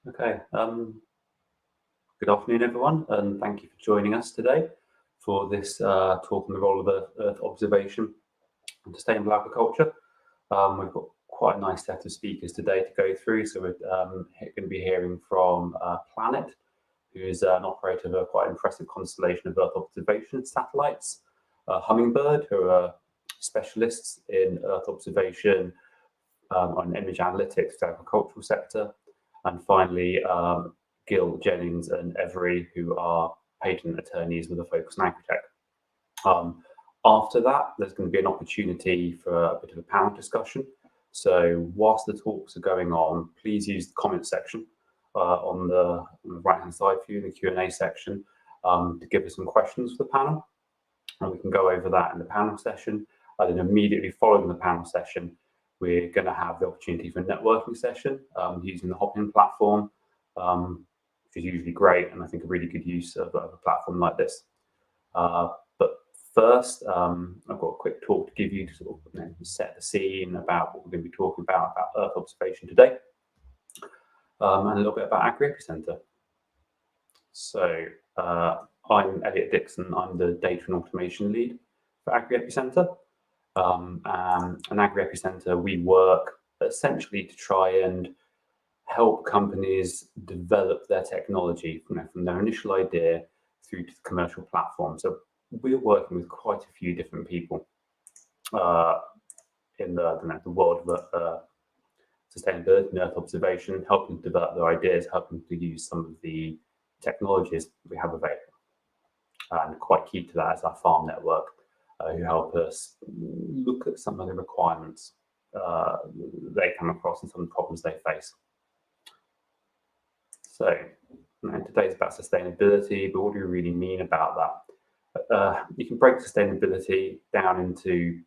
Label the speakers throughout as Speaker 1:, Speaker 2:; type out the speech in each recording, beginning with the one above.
Speaker 1: Okay, good afternoon, everyone, and thank you for joining us today for this talk on the role of Earth observation and sustainable agriculture. We've got quite a nice set of speakers today to go through. So we're going to be hearing from Planet, who is an operator of a quite impressive constellation of Earth observation satellites, Hummingbird, who are specialists in Earth observation on image analytics for the agricultural sector, and finally Gil, Jennings and Every, who are patent attorneys with a focus on agri-tech. After that, there's going to be an opportunity for a bit of a panel discussion. So whilst the talks are going on, please use the comment section on the right-hand side for you in the Q&A section to give us some questions for the panel. And we can go over that in the panel session. And then immediately following the panel session, we're going to have the opportunity for a networking session using the Hopin platform, which is usually great, and I think a really good use of a platform like this. But first, I've got a quick talk to give you to sort of set the scene about what we're going to be talking about Earth observation today, and a little bit about Agri-EPI Center. So I'm Eliot Dixon. I'm the data and automation lead for Agri-EPI Center. And Agri-EPI Center, we work essentially to try and help companies develop their technology from their initial idea through to the commercial platform. So we're working with quite a few different people in the world of sustainability and Earth observation, helping to develop their ideas, helping to use some of the technologies we have available. And quite key to that is our farm network, who help us look at some of the requirements they come across and some of the problems they face. So today's about sustainability, but what do we really mean about that? You can break sustainability down into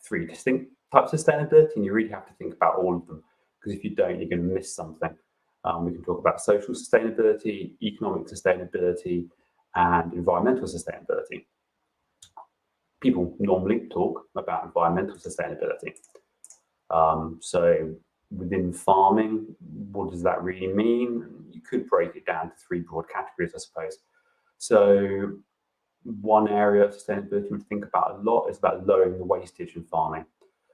Speaker 1: three distinct types of sustainability, and you really have to think about all of them, because if you don't, you're going to miss something. We can talk about social sustainability, economic sustainability, and environmental sustainability. People normally talk about environmental sustainability. So within farming, what does that really mean? You could break it down to three broad categories, I suppose. So one area of sustainability we think about a lot is about lowering the wastage in farming.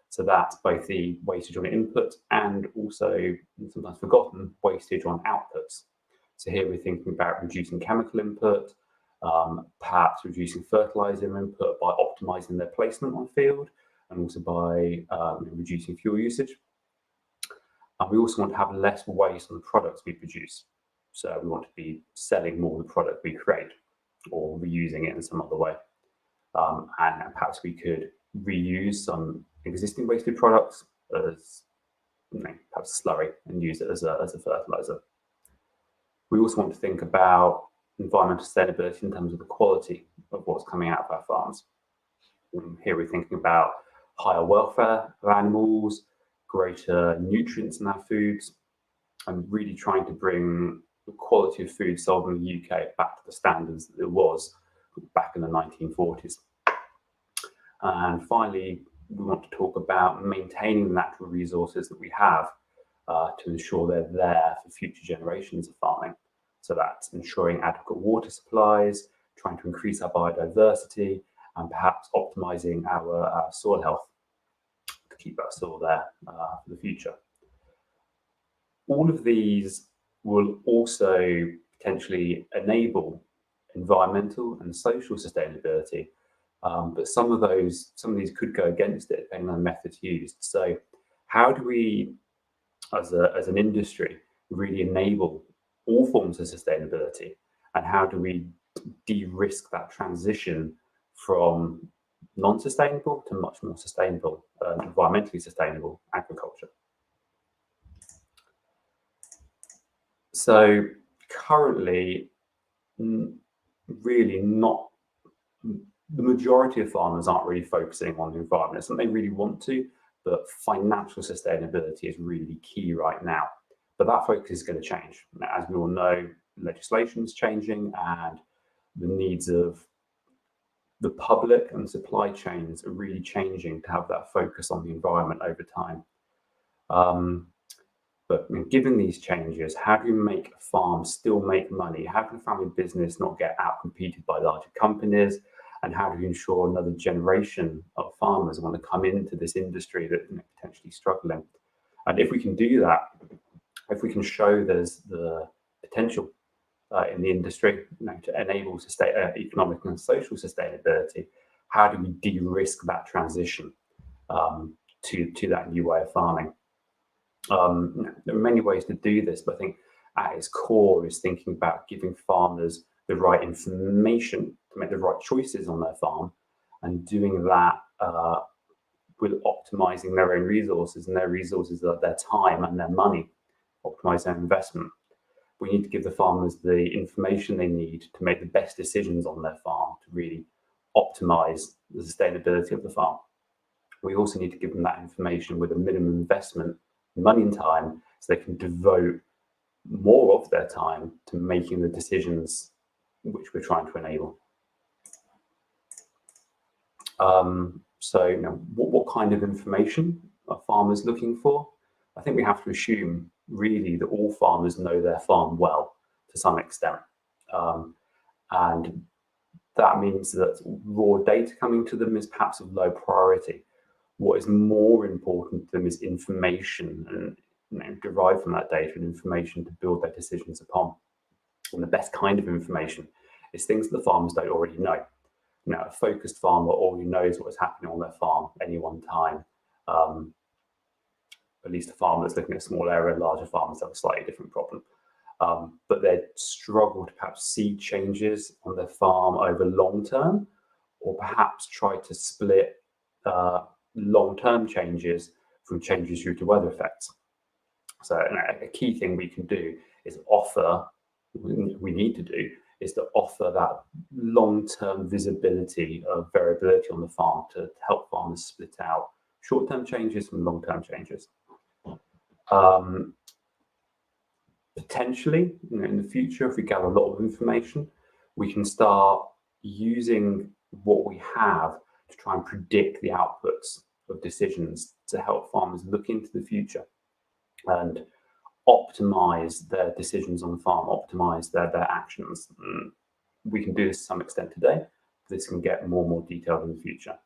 Speaker 1: So that's both the wastage on input and also, sometimes forgotten, wastage on outputs. So here we're thinking about reducing chemical input, perhaps reducing fertilizer input by optimizing their placement on field, and also by reducing fuel usage. And we also want to have less waste on the products we produce. So we want to be selling more of the product we create or reusing it in some other way. And perhaps we could reuse some existing wasted products as perhaps slurry and use it as a fertilizer. We also want to think about environmental sustainability in terms of the quality of what's coming out of our farms. Here we're thinking about higher welfare of animals, greater nutrients in our foods, and really trying to bring the quality of food sold in the UK back to the standards that it was back in the 1940s. And finally, we want to talk about maintaining the natural resources that we have to ensure they're there for future generations of farming. So that's ensuring adequate water supplies, trying to increase our biodiversity, and perhaps optimizing our soil health to keep our soil there for the future. All of these will also potentially enable environmental and social sustainability, but some of these could go against it depending on the methods used. So how do we, as an industry, really enable all forms of sustainability, and how do we de-risk that transition from non-sustainable to much more sustainable, environmentally sustainable agriculture? So currently, really not, the majority of farmers aren't really focusing on the environment. It's something they really want to, but financial sustainability is really key right now. But that focus is going to change. As we all know, legislation is changing, and the needs of the public and supply chains are really changing to have that focus on the environment over time. But given these changes, how do you make a farm still make money? How can a family business not get outcompeted by larger companies? And how do you ensure another generation of farmers want to come into this industry that is potentially struggling? And if we can do that, if we can show there's the potential in the industry to enable economic and social sustainability, how do we de-risk that transition to that new way of farming? There are many ways to do this, but I think at its core is thinking about giving farmers the right information to make the right choices on their farm, and doing that with optimizing their own resources, and their resources are their time and their money, optimize their investment. We need to give the farmers the information they need to make the best decisions on their farm to really optimize the sustainability of the farm. We also need to give them that information with a minimum investment, money and time, so they can devote more of their time to making the decisions which we're trying to enable. So, what kind of information are farmers looking for? I think we have to assume really that all farmers know their farm well to some extent. And that means that raw data coming to them is perhaps of low priority. What is more important to them is information, and derived from that data and information to build their decisions upon. And the best kind of information is things that the farmers don't already know. A focused farmer already knows what is happening on their farm at any one time. At least a farmer that's looking at a small area, larger farmers have a slightly different problem. But they struggle to perhaps see changes on their farm over long term, or perhaps try to split long-term changes from changes due to weather effects. So a key thing we can do is to offer that long-term visibility of variability on the farm to help farmers split out short-term changes from long-term changes. Potentially, in the future, if we gather a lot of information, we can start using what we have to try and predict the outputs of decisions to help farmers look into the future and optimize their decisions on the farm, optimize their actions. We can do this to some extent today. This can get more and more detailed in the future.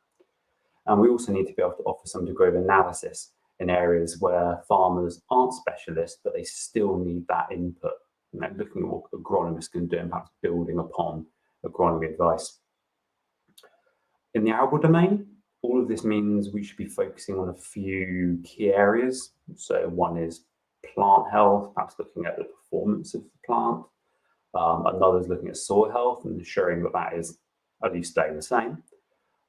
Speaker 1: And we also need to be able to offer some degree of analysis in areas where farmers aren't specialists, but they still need that input. Looking at what agronomists can do and perhaps building upon agronomy advice. In the arable domain, all of this means we should be focusing on a few key areas. So one is plant health, perhaps looking at the performance of the plant. Another is looking at soil health and ensuring that that is at least staying the same.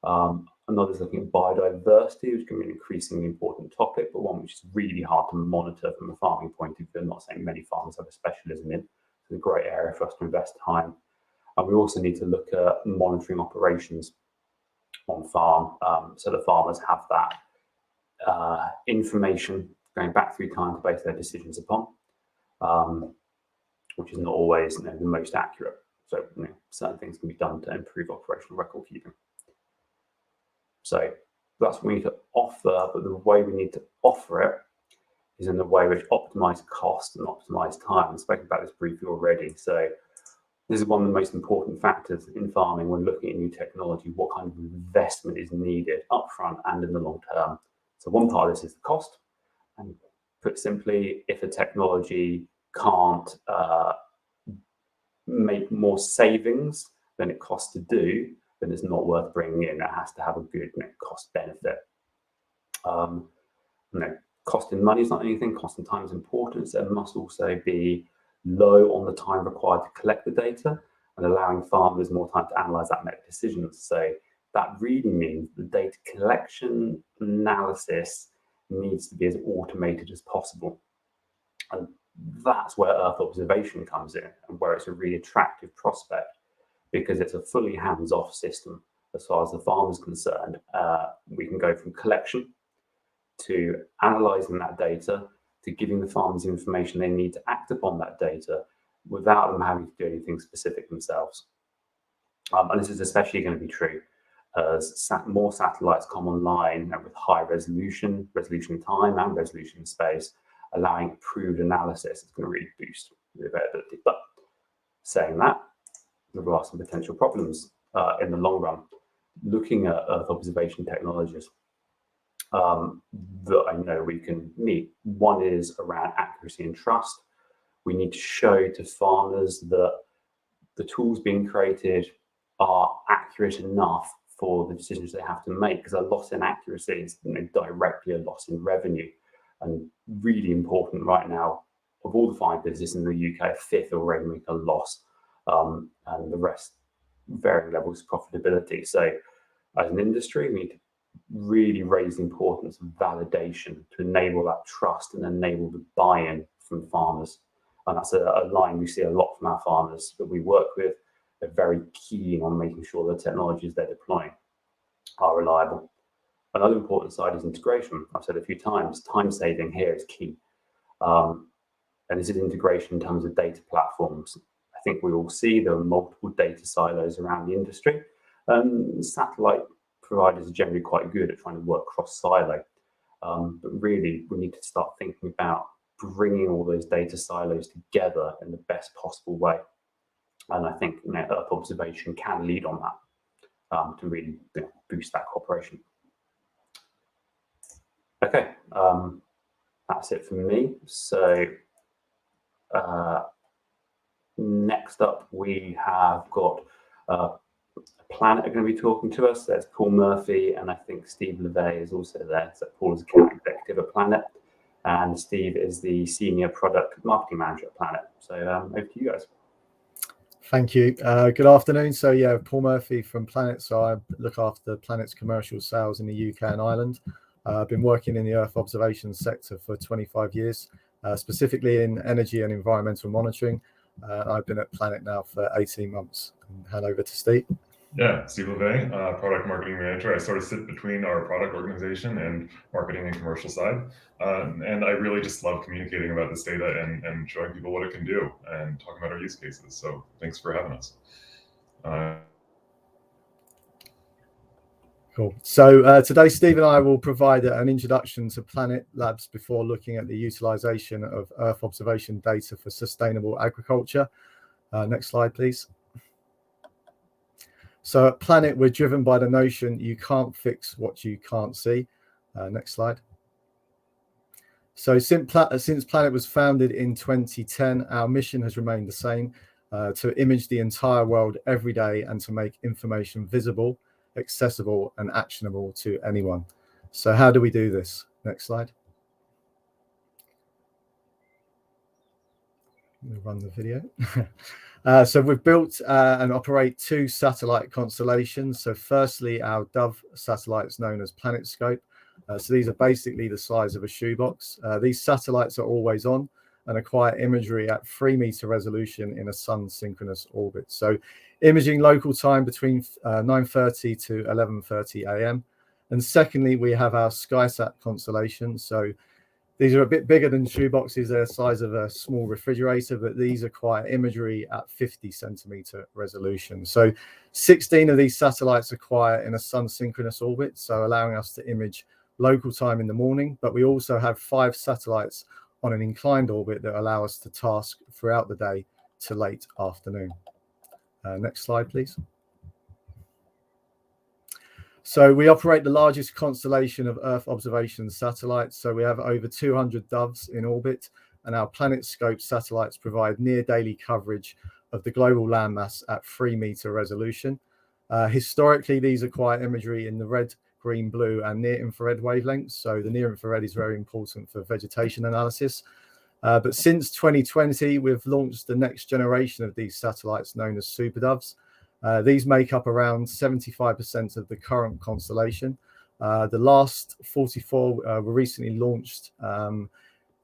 Speaker 1: Another is looking at biodiversity, which can be an increasingly important topic, but one which is really hard to monitor from a farming point of view. I'm not saying many farmers have a specialism in. It's a great area for us to invest time. And we also need to look at monitoring operations on farm, so the farmers have that information going back through time to base their decisions upon, which is not always the most accurate. So certain things can be done to improve operational record keeping. So that's what we need to offer, but the way we need to offer it is in the way which optimize cost and optimize time. I've spoken about this briefly already. So this is one of the most important factors in farming when looking at new technology. What kind of investment is needed upfront and in the long term? So one part of this is the cost. And put simply, if a technology can't make more savings than it costs to do, then it's not worth bringing in. It has to have a good cost benefit. Cost in money is not anything. Cost in time is important. So it must also be low on the time required to collect the data and allowing farmers more time to analyze that and make decisions. So that really means the data collection analysis needs to be as automated as possible. And that's where Earth observation comes in, and where it's a really attractive prospect, because it's a fully hands-off system as far as the farmer is concerned. We can go from collection to analysing that data to giving the farmers the information they need to act upon that data without them having to do anything specific themselves. And this is especially going to be true as more satellites come online with high resolution time and resolution space. allowing improved analysis. It's going to really boost the availability. But saying that, there are some potential problems in the long run. Looking at Earth observation technologies that I know we can meet. One is around accuracy and trust. We need to show to farmers that the tools being created are accurate enough for the decisions they have to make, because a loss in accuracy is directly a loss in revenue. And really important right now, of all the 5 businesses in the UK, a fifth already make a loss, and the rest varying levels of profitability. So as an industry, we need to really raise the importance of validation to enable that trust and enable the buy-in from farmers. And that's a line we see a lot from our farmers that we work with. They're very keen on making sure the technologies they're deploying are reliable. Another important side is integration. I've said a few times, time saving here is key. And this is integration in terms of data platforms. I think we all see there are multiple data silos around the industry. Satellite providers are generally quite good at trying to work cross-silo. But really, we need to start thinking about bringing all those data silos together in the best possible way. And I think Earth observation can lead on that to really boost that cooperation. Okay, that's it from me. So next up, we have got Planet are going to be talking to us. There's Paul Murphy, and I think Steve LeVay is also there. So Paul is account executive at Planet, and Steve is the senior product marketing manager at Planet. So over to you guys.
Speaker 2: Thank you. Good afternoon. So yeah, Paul Murphy from Planet. So I look after Planet's commercial sales in the UK and Ireland. I've been working in the Earth observation sector for 25 years, specifically in energy and environmental monitoring. I've been at Planet now for 18 months. Hand over to Steve.
Speaker 3: Yeah, Steve LeVay, product marketing manager. I sort of sit between our product organization and marketing and commercial side. And I really just love communicating about this data and showing people what it can do and talking about our use cases. So thanks for having us.
Speaker 2: Cool. So today, Steve and I will provide an introduction to Planet Labs before looking at the utilization of Earth observation data for sustainable agriculture. Next slide, please. So at Planet, we're driven by the notion you can't fix what you can't see. Next slide. So since Planet was founded in 2010, our mission has remained the same, to image the entire world every day and to make information visible, accessible and actionable to anyone. So how do we do this? Next slide. We'll run the video. So we've built and operate 2 satellite constellations. So firstly, our Dove satellites known as PlanetScope. So these are basically the size of a shoebox. These satellites are always on and acquire imagery at 3-meter resolution in a sun synchronous orbit. So imaging local time between 9:30 to 11:30 a.m. And secondly, we have our SkySat constellation. So these are a bit bigger than shoeboxes. They're the size of a small refrigerator, but these acquire imagery at 50 centimeter resolution. So 16 of these satellites acquire in a sun synchronous orbit, so allowing us to image local time in the morning. But we also have 5 satellites on an inclined orbit that allow us to task throughout the day to late afternoon. Next slide, please. So we operate the largest constellation of Earth observation satellites. So we have over 200 Doves in orbit, and our PlanetScope satellites provide near daily coverage of the global landmass at 3-meter resolution. Historically, these acquire imagery in the red, green, blue, and near-infrared wavelengths. So the near-infrared is very important for vegetation analysis. But since 2020, we've launched the next generation of these satellites known as Super Doves. These make up around 75% of the current constellation. The last 44 were recently launched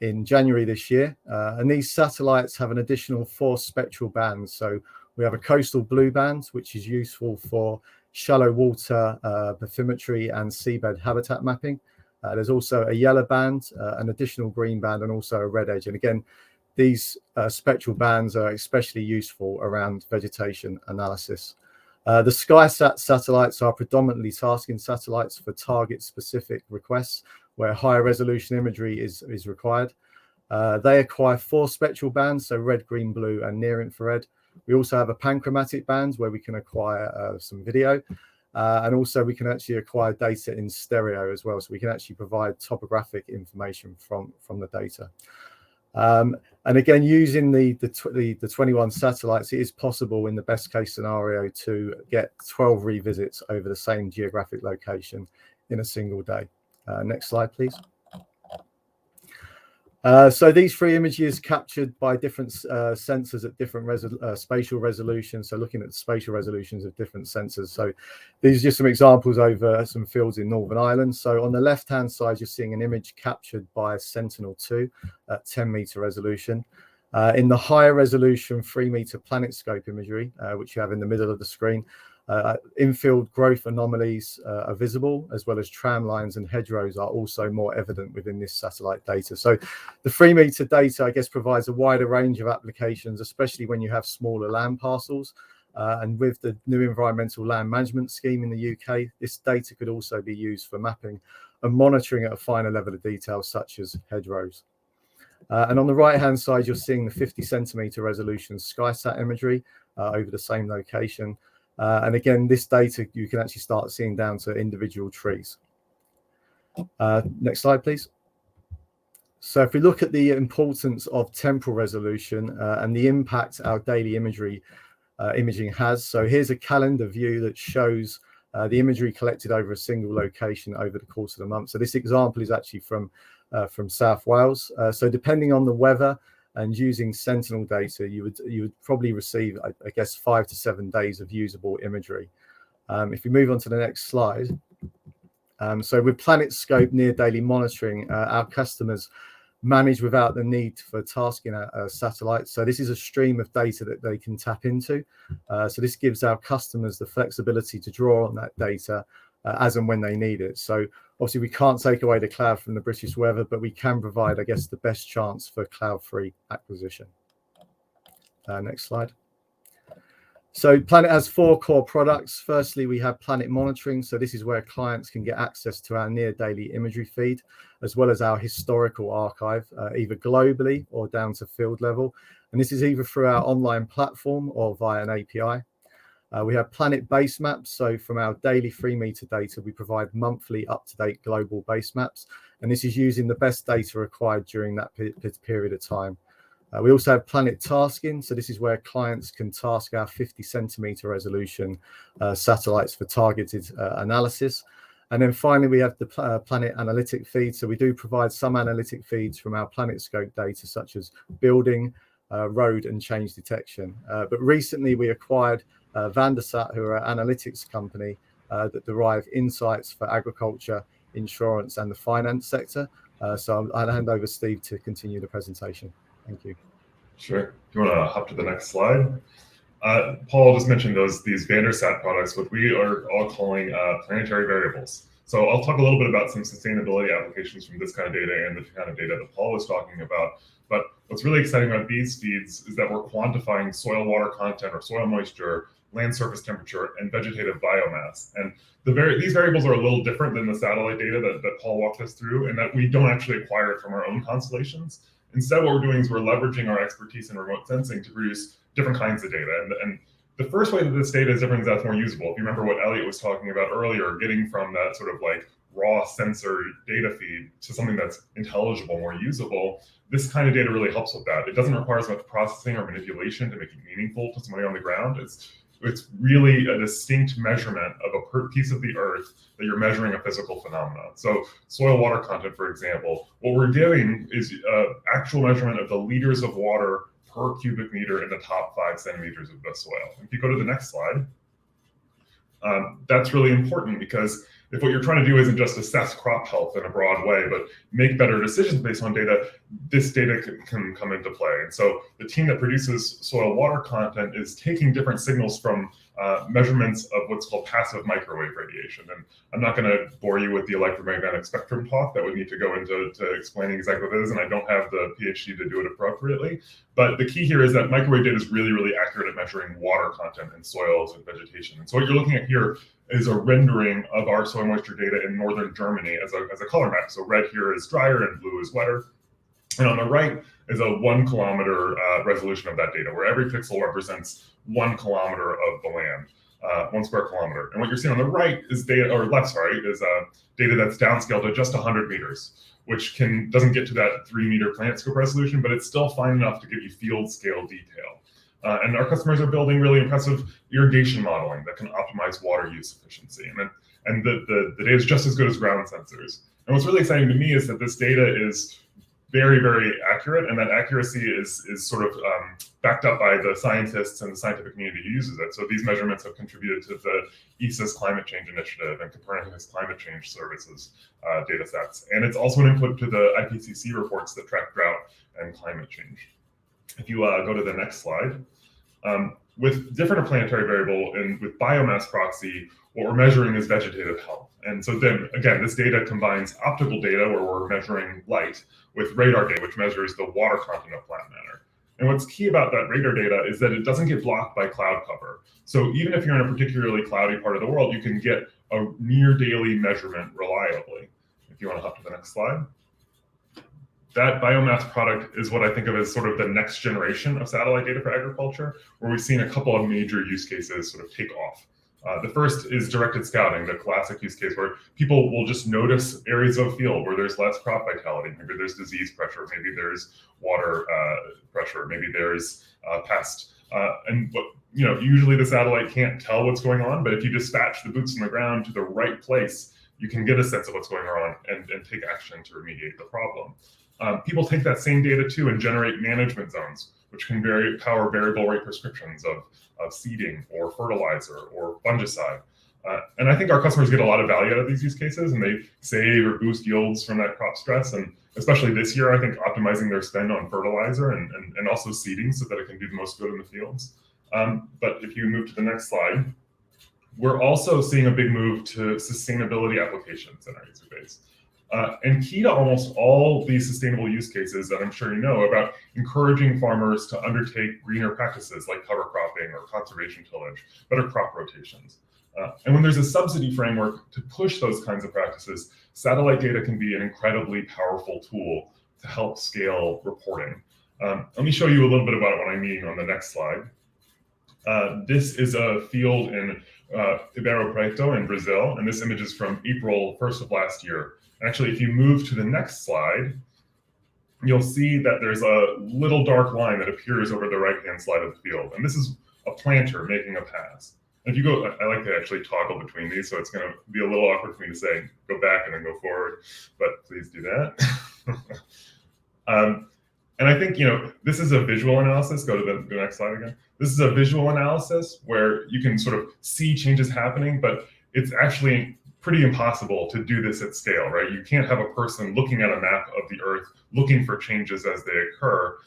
Speaker 2: in January this year. And these satellites have an additional 4 spectral bands. So we have a coastal blue band, which is useful for shallow water bathymetry and seabed habitat mapping. There's also a yellow band, an additional green band, and also a red edge. And again, these spectral bands are especially useful around vegetation analysis. The SkySat satellites are predominantly tasking satellites for target-specific requests where higher resolution imagery is required. They acquire 4 spectral bands, so red, green, blue, and near infrared. We also have a panchromatic band where we can acquire some video. And also we can actually acquire data in stereo as well. So we can actually provide topographic information from the data. And again, using the 21 satellites, it is possible in the best case scenario to get 12 revisits over the same geographic location in a single day. Next slide, please. So these 3 images captured by different sensors at different spatial resolutions. So looking at the spatial resolutions of different sensors. So these are just some examples over some fields in Northern Ireland. So on the left-hand side, you're seeing an image captured by Sentinel-2 at 10-meter resolution. In the higher resolution 3-meter PlanetScope imagery, which you have in the middle of the screen, infield growth anomalies are visible, as well as tram lines and hedgerows are also more evident within this satellite data. So the 3-meter data, I guess, provides a wider range of applications, especially when you have smaller land parcels. And with the new environmental land management scheme in the UK, this data could also be used for mapping and monitoring at a finer level of detail, such as hedgerows. And on the right-hand side, you're seeing the 50-centimeter resolution SkySat imagery over the same location. And again, this data you can actually start seeing down to individual trees. Next slide, please. So if we look at the importance of temporal resolution and the impact our daily imaging has. So here's a calendar view that shows the imagery collected over a single location over the course of the month. So this example is actually from South Wales. So depending on the weather and using Sentinel data, you would probably receive, I guess, 5 to 7 days of usable imagery. If we move on to the next slide. So with PlanetScope near daily monitoring, our customers manage without the need for tasking a satellite. So this is a stream of data that they can tap into. So this gives our customers the flexibility to draw on that data as and when they need it. So obviously we can't take away the cloud from the British weather, but we can provide, I guess, the best chance for cloud-free acquisition. Next slide. So Planet has 4 core products. Firstly, we have Planet Monitoring. So this is where clients can get access to our near daily imagery feed, as well as our historical archive, either globally or down to field level. And this is either through our online platform or via an API. We have Planet Base Maps. So from our daily 3-meter data, we provide monthly up-to-date global base maps. And this is using the best data acquired during that period of time. We also have Planet Tasking. So this is where clients can task our 50-centimeter resolution satellites for targeted analysis. And then finally, we have the Planet Analytic feed. So we do provide some analytic feeds from our PlanetScope data, such as building, road and change detection. But recently we acquired Vandersat, who are an analytics company that derive insights for agriculture, insurance and the finance sector. So I'll hand over Steve to continue the presentation. Thank you.
Speaker 3: Sure. Do you want to hop to the next slide? Paul just mentioned these Vandersat products, what we are all calling planetary variables. So I'll talk a little bit about some sustainability applications from this kind of data and the kind of data that Paul was talking about. But what's really exciting about these feeds is that we're quantifying soil water content or soil moisture, land surface temperature, and vegetative biomass. And these variables are a little different than the satellite data that Paul walked us through, in that we don't actually acquire it from our own constellations. Instead, what we're doing is we're leveraging our expertise in remote sensing to produce different kinds of data. And the first way that this data is different is that's more usable. If you remember what Eliot was talking about earlier, getting from that sort of like raw sensor data feed to something that's intelligible, more usable, this kind of data really helps with that. It doesn't require as much processing or manipulation to make it meaningful to somebody on the ground. It's really a distinct measurement of a piece of the earth that you're measuring a physical phenomenon. So soil water content, for example, what we're doing is actual measurement of the liters of water per cubic meter in the top 5 centimeters of the soil. If you go to the next slide, that's really important, because if what you're trying to do isn't just assess crop health in a broad way, but make better decisions based on data, this data can come into play. And so the team that produces soil water content is taking different signals from measurements of what's called passive microwave radiation. And I'm not going to bore you with the electromagnetic spectrum talk. That would need to go into explaining exactly what it is, and I don't have the PhD to do it appropriately. But the key here is that microwave data is really, really accurate at measuring water content in soils and vegetation. And so what you're looking at here is a rendering of our soil moisture data in northern Germany as a color map. So red here is drier and blue is wetter. And on the right is a 1 kilometer resolution of that data, where every pixel represents 1 kilometer of the land, 1 square kilometer. And what you're seeing on the right is data, or left, sorry, is data that's downscaled to just 100 meters, which doesn't get to that 3 meter PlanetScope resolution, but it's still fine enough to give you field scale detail. And our customers are building really impressive irrigation modeling that can optimize water use efficiency. And the data is just as good as ground sensors. And what's really exciting to me is that this data is very, very accurate, and that accuracy is sort of backed up by the scientists and the scientific community who uses it. So these measurements have contributed to the ESA's Climate Change Initiative and Copernicus Climate Change Services data sets. And it's also an input to the IPCC reports that track drought and climate change. If you go to the next slide, with different planetary variable and with biomass proxy, what we're measuring is vegetative health. And so then again, this data combines optical data where we're measuring light with radar data, which measures the water content of plant matter. And what's key about that radar data is that it doesn't get blocked by cloud cover. So even if you're in a particularly cloudy part of the world, you can get a near daily measurement reliably. If you want to hop to the next slide. That biomass product is what I think of as sort of the next generation of satellite data for agriculture, where we've seen a couple of major use cases sort of take off. The first is directed scouting, the classic use case where people will just notice areas of field where there's less crop vitality. Maybe there's disease pressure, maybe there's water pressure, maybe there's pest. And what, usually the satellite can't tell what's going on, but if you dispatch the boots on the ground to the right place, you can get a sense of what's going on and take action to remediate the problem. People take that same data too and generate management zones, which can power variable rate prescriptions of seeding or fertilizer or fungicide. And I think our customers get a lot of value out of these use cases, and they save or boost yields from that crop stress. And especially this year, I think optimizing their spend on fertilizer and also seeding so that it can do the most good in the fields. But if you move to the next slide, we're also seeing a big move to sustainability applications in our user base. And key to almost all these sustainable use cases that I'm sure you know about encouraging farmers to undertake greener practices like cover cropping or conservation tillage, better crop rotations. And when there's a subsidy framework to push those kinds of practices, satellite data can be an incredibly powerful tool to help scale reporting. Let me show you a little bit about what I mean on the next slide. This is a field in Ribeirão Preto in Brazil, and this image is from April 1st of last year. Actually, if you move to the next slide, you'll see that there's a little dark line that appears over the right-hand side of the field. And this is a planter making a pass. And if you go, I like to actually toggle between these, so it's going to be a little awkward for me to say, go back and then go forward, but please do that. And I think, this is a visual analysis. Go to the next slide again. This is a visual analysis where you can sort of see changes happening, but it's actually pretty impossible to do this at scale, right? You can't have a person looking at a map of the Earth, looking for changes as they occur.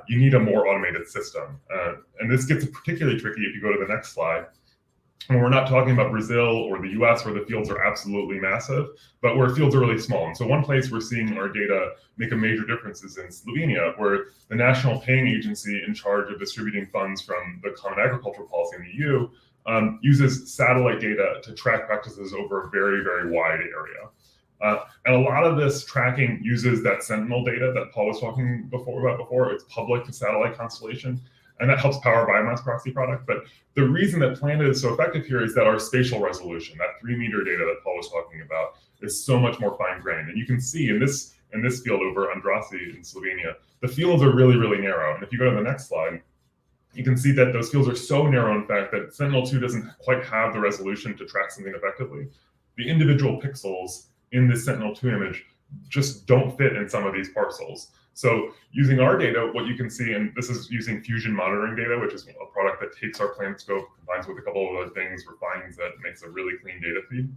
Speaker 3: You need a more automated system. And this gets particularly tricky if you go to the next slide. And we're not talking about Brazil or the US where the fields are absolutely massive, but where fields are really small. And so one place we're seeing our data make a major difference is in Slovenia, where the national paying agency in charge of distributing funds from the Common Agricultural Policy in the EU uses satellite data to track practices over a very, very wide area. And a lot of this tracking uses that Sentinel data that Paul was talking about before. It's public to satellite constellation, and that helps power biomass proxy product. But the reason that Planet is so effective here is that our spatial resolution, that 3 meter data that Paul was talking about, is so much more fine-grained. And you can see in this field over Andrassy in Slovenia, the fields are really, really narrow. And if you go to the next slide, you can see that those fields are so narrow, in fact, that Sentinel-2 doesn't quite have the resolution to track something effectively. The individual pixels in this Sentinel-2 image just don't fit in some of these parcels. So using our data, what you can see, and this is using fusion monitoring data, which is a product that takes our PlanetScope, combines with a couple of other things, refines that, makes a really clean data feed.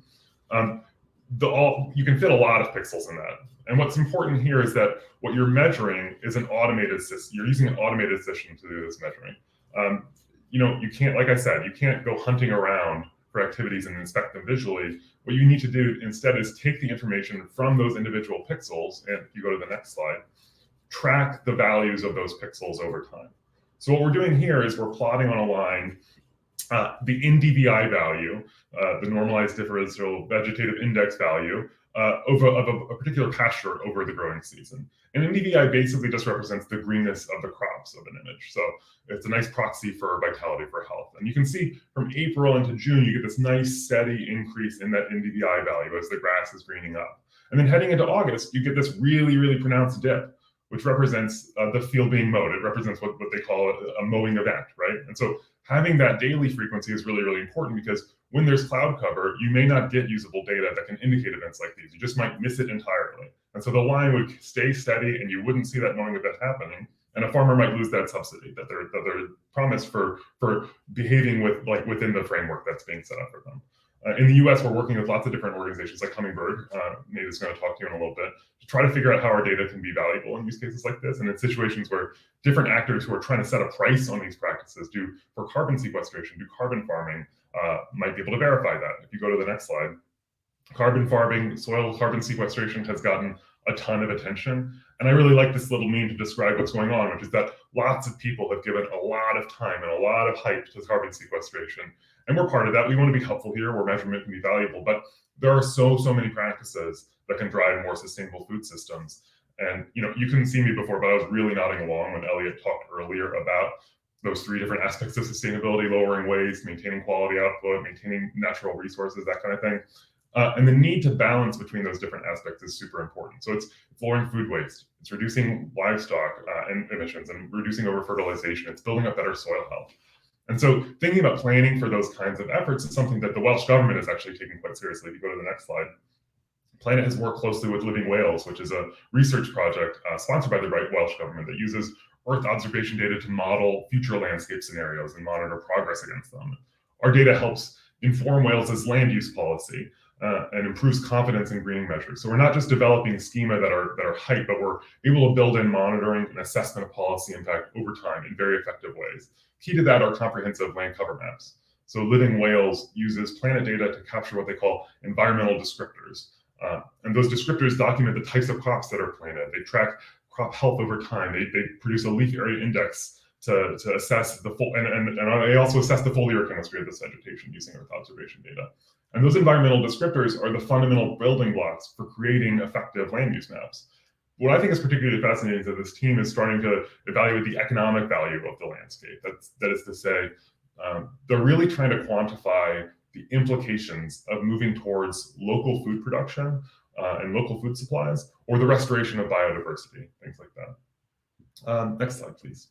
Speaker 3: You can fit a lot of pixels in that. And what's important here is that what you're measuring is an automated system. You're using an automated system to do this measuring. You can't, like I said, you can't go hunting around for activities and inspect them visually. What you need to do instead is take the information from those individual pixels, and if you go to the next slide, track the values of those pixels over time. So what we're doing here is we're plotting on a line the NDVI value, the normalized differential vegetative index value of a particular pasture over the growing season. And NDVI basically just represents the greenness of the crops of an image. So it's a nice proxy for vitality, for health. And you can see from April into June, you get this nice steady increase in that NDVI value as the grass is greening up. And then heading into August, you get this really, really pronounced dip, which represents the field being mowed. It represents what they call a mowing event, right? And so having that daily frequency is really, really important, because when there's cloud cover, you may not get usable data that can indicate events like these. You just might miss it entirely. And so the line would stay steady and you wouldn't see that mowing event happening. And a farmer might lose that subsidy that they're promised for behaving within the framework that's being set up for them. In the US, we're working with lots of different organizations like Hummingbird, Nate is going to talk to you in a little bit, to try to figure out how our data can be valuable in use cases like this, and in situations where different actors who are trying to set a price on these practices, for carbon sequestration, do carbon farming, might be able to verify that. If you go to the next slide, carbon farming, soil carbon sequestration has gotten a ton of attention. And I really like this little meme to describe what's going on, which is that lots of people have given a lot of time and a lot of hype to carbon sequestration. And we're part of that. We want to be helpful here where measurement can be valuable, but there are so many practices that can drive more sustainable food systems. And you couldn't see me before, but I was really nodding along when Eliot talked earlier about those three different aspects of sustainability: lowering waste, maintaining quality output, maintaining natural resources, that kind of thing. And the need to balance between those different aspects is super important. So it's lowering food waste, it's reducing livestock emissions and reducing over-fertilization, it's building up better soil health. And so thinking about planning for those kinds of efforts is something that the Welsh government is actually taking quite seriously. If you go to the next slide, Planet has worked closely with Living Whales, which is a research project sponsored by the Welsh government that uses Earth observation data to model future landscape scenarios and monitor progress against them. Our data helps inform Wales's land use policy and improves confidence in greening measures. So we're not just developing schema that are hype, but we're able to build in monitoring and assessment of policy impact over time in very effective ways. Key to that are comprehensive land cover maps. So Living Whales uses Planet data to capture what they call environmental descriptors. And those descriptors document the types of crops that are planted. They track crop health over time. They produce a leaf area index to assess the full, and they also assess the foliar chemistry of this vegetation using Earth observation data. And those environmental descriptors are the fundamental building blocks for creating effective land use maps. What I think is particularly fascinating is that this team is starting to evaluate the economic value of the landscape. That is to say, they're really trying to quantify the implications of moving towards local food production and local food supplies, or the restoration of biodiversity, things like that. Next slide, please.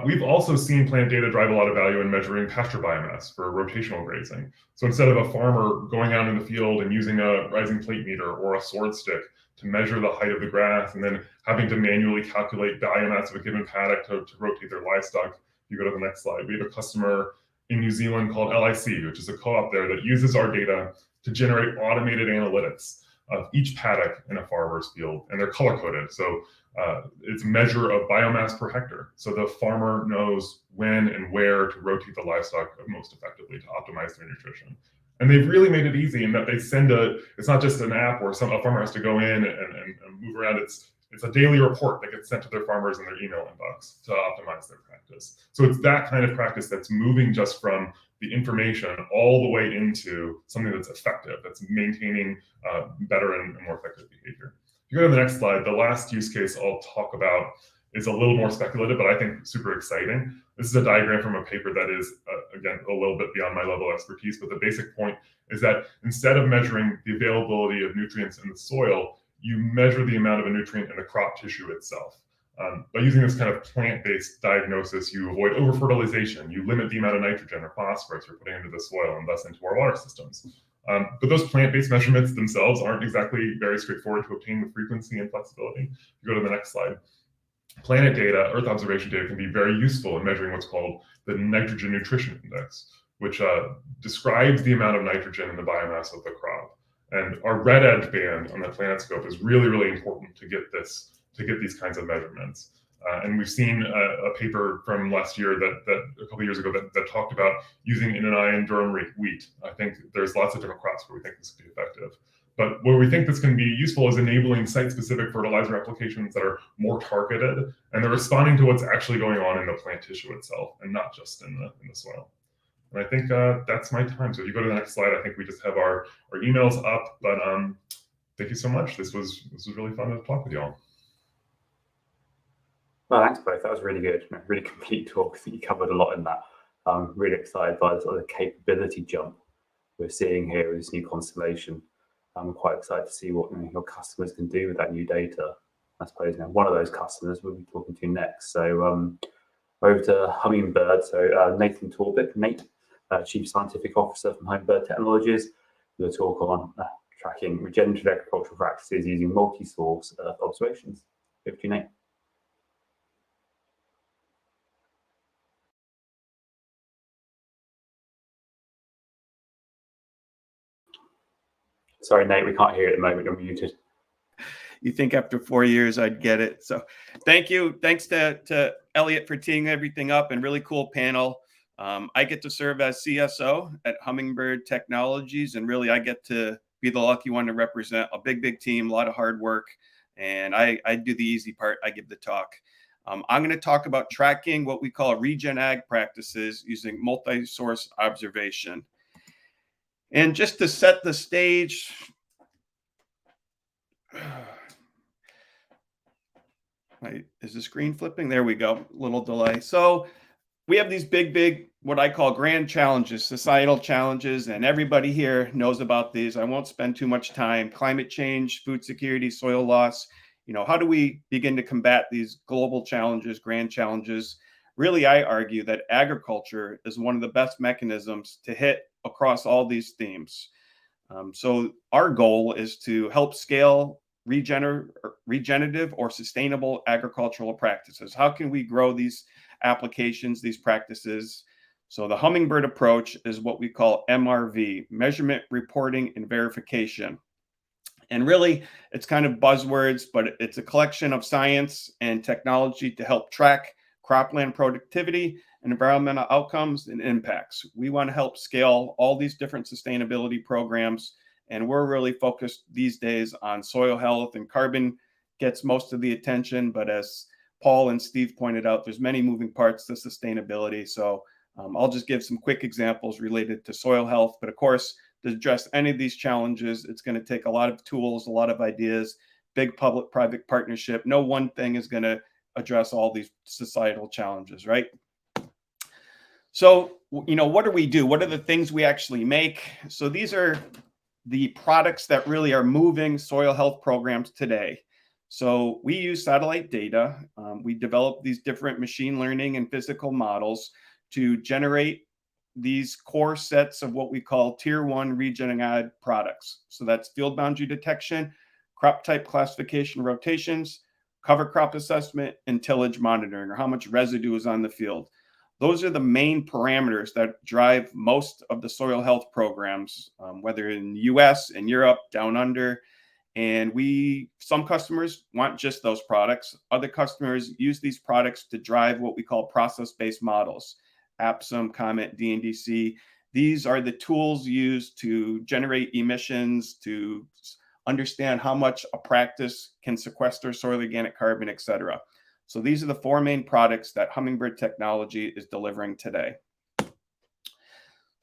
Speaker 3: We've also seen Planet data drive a lot of value in measuring pasture biomass for rotational grazing. So instead of a farmer going out in the field and using a rising plate meter or a sword stick to measure the height of the grass and then having to manually calculate biomass of a given paddock to rotate their livestock, if you go to the next slide, we have a customer in New Zealand called LIC, which is a co-op there that uses our data to generate automated analytics of each paddock in a farmer's field, and they're color-coded. So it's a measure of biomass per hectare. So the farmer knows when and where to rotate the livestock most effectively to optimize their nutrition. And they've really made it easy in that they send it's not just an app where a farmer has to go in and move around. It's a daily report that gets sent to their farmers in their email inbox to optimize their practice. So it's that kind of practice that's moving just from the information all the way into something that's effective, that's maintaining better and more effective behavior. If you go to the next slide, the last use case I'll talk about is a little more speculative, but I think super exciting. This is a diagram from a paper that is, again, a little bit beyond my level of expertise, but the basic point is that instead of measuring the availability of nutrients in the soil, you measure the amount of a nutrient in the crop tissue itself. By using this kind of plant-based diagnosis, you avoid over-fertilization, you limit the amount of nitrogen or phosphorus you're putting into the soil and thus into our water systems. But those plant-based measurements themselves aren't exactly very straightforward to obtain with frequency and flexibility. If you go to the next slide. Planet data, Earth observation data, can be very useful in measuring what's called the nitrogen nutrition index, which describes the amount of nitrogen in the biomass of the crop. And our red edge band on the PlanetScope is really, really important to get these kinds of measurements. And we've seen a paper from last year that a couple of years ago that talked about using NNI and durum wheat. I think there's lots of different crops where we think this could be effective. But where we think this can be useful is enabling site-specific fertilizer applications that are more targeted, and they're responding to what's actually going on in the plant tissue itself, and not just in the soil. And I think that's my time. So if you go to the next slide, I think we just have our emails up. But thank you so much. This was really fun to talk with you all.
Speaker 1: Well, thanks both. That was really good. Really complete talk. I think you covered a lot in that. I'm really excited by the sort of capability jump we're seeing here with this new constellation. I'm quite excited to see what your customers can do with that new data. I suppose one of those customers we'll be talking to next. So over to Hummingbird. So Nathan Torbick, Nate, Chief Scientific Officer from Hummingbird Technologies, with a talk on tracking regenerative agricultural practices using multi-source observations. Over to you, Nate. Sorry, Nate, we can't hear you at the moment. You're muted.
Speaker 4: You think after 4 years I'd get it. So thank you. Thanks to Eliot for teeing everything up, and really cool panel. I get to serve as CSO at Hummingbird Technologies, and really I get to be the lucky one to represent a big team, a lot of hard work, and I do the easy part. I give the talk. I'm going to talk about tracking what we call regen ag practices using multi-source observation. And just to set the stage, is the screen flipping? There we go. Little delay. So we have these big, what I call grand challenges, societal challenges, and everybody here knows about these. I won't spend too much time. Climate change, food security, soil loss. How do we begin to combat these global challenges, grand challenges? Really, I argue that agriculture is one of the best mechanisms to hit across all these themes. So our goal is to help scale regenerative or sustainable agricultural practices. How can we grow these applications, these practices? So the Hummingbird approach is what we call MRV, measurement, reporting, and verification. And really, it's kind of buzzwords, but it's a collection of science and technology to help track cropland productivity and environmental outcomes and impacts. We want to help scale all these different sustainability programs, and we're really focused these days on soil health, and carbon gets most of the attention, but as Paul and Steve pointed out, there's many moving parts to sustainability. So I'll just give some quick examples related to soil health, but of course, to address any of these challenges, it's going to take a lot of tools, a lot of ideas, big public-private partnership. No one thing is going to address all these societal challenges, right? So, what do we do? What are the things we actually make? So these are the products that really are moving soil health programs today. So we use satellite data. We develop these different machine learning and physical models to generate these core sets of what we call tier 1 regen ag products. So that's field boundary detection, crop type classification rotations, cover crop assessment, and tillage monitoring, or how much residue is on the field. Those are the main parameters that drive most of the soil health programs, whether in the US and Europe, down under. And some customers want just those products. Other customers use these products to drive what we call process-based models, APSM, COMET, DNDC. These are the tools used to generate emissions, to understand how much a practice can sequester soil organic carbon, et cetera. So these are the 4 main products that Hummingbird Technology is delivering today.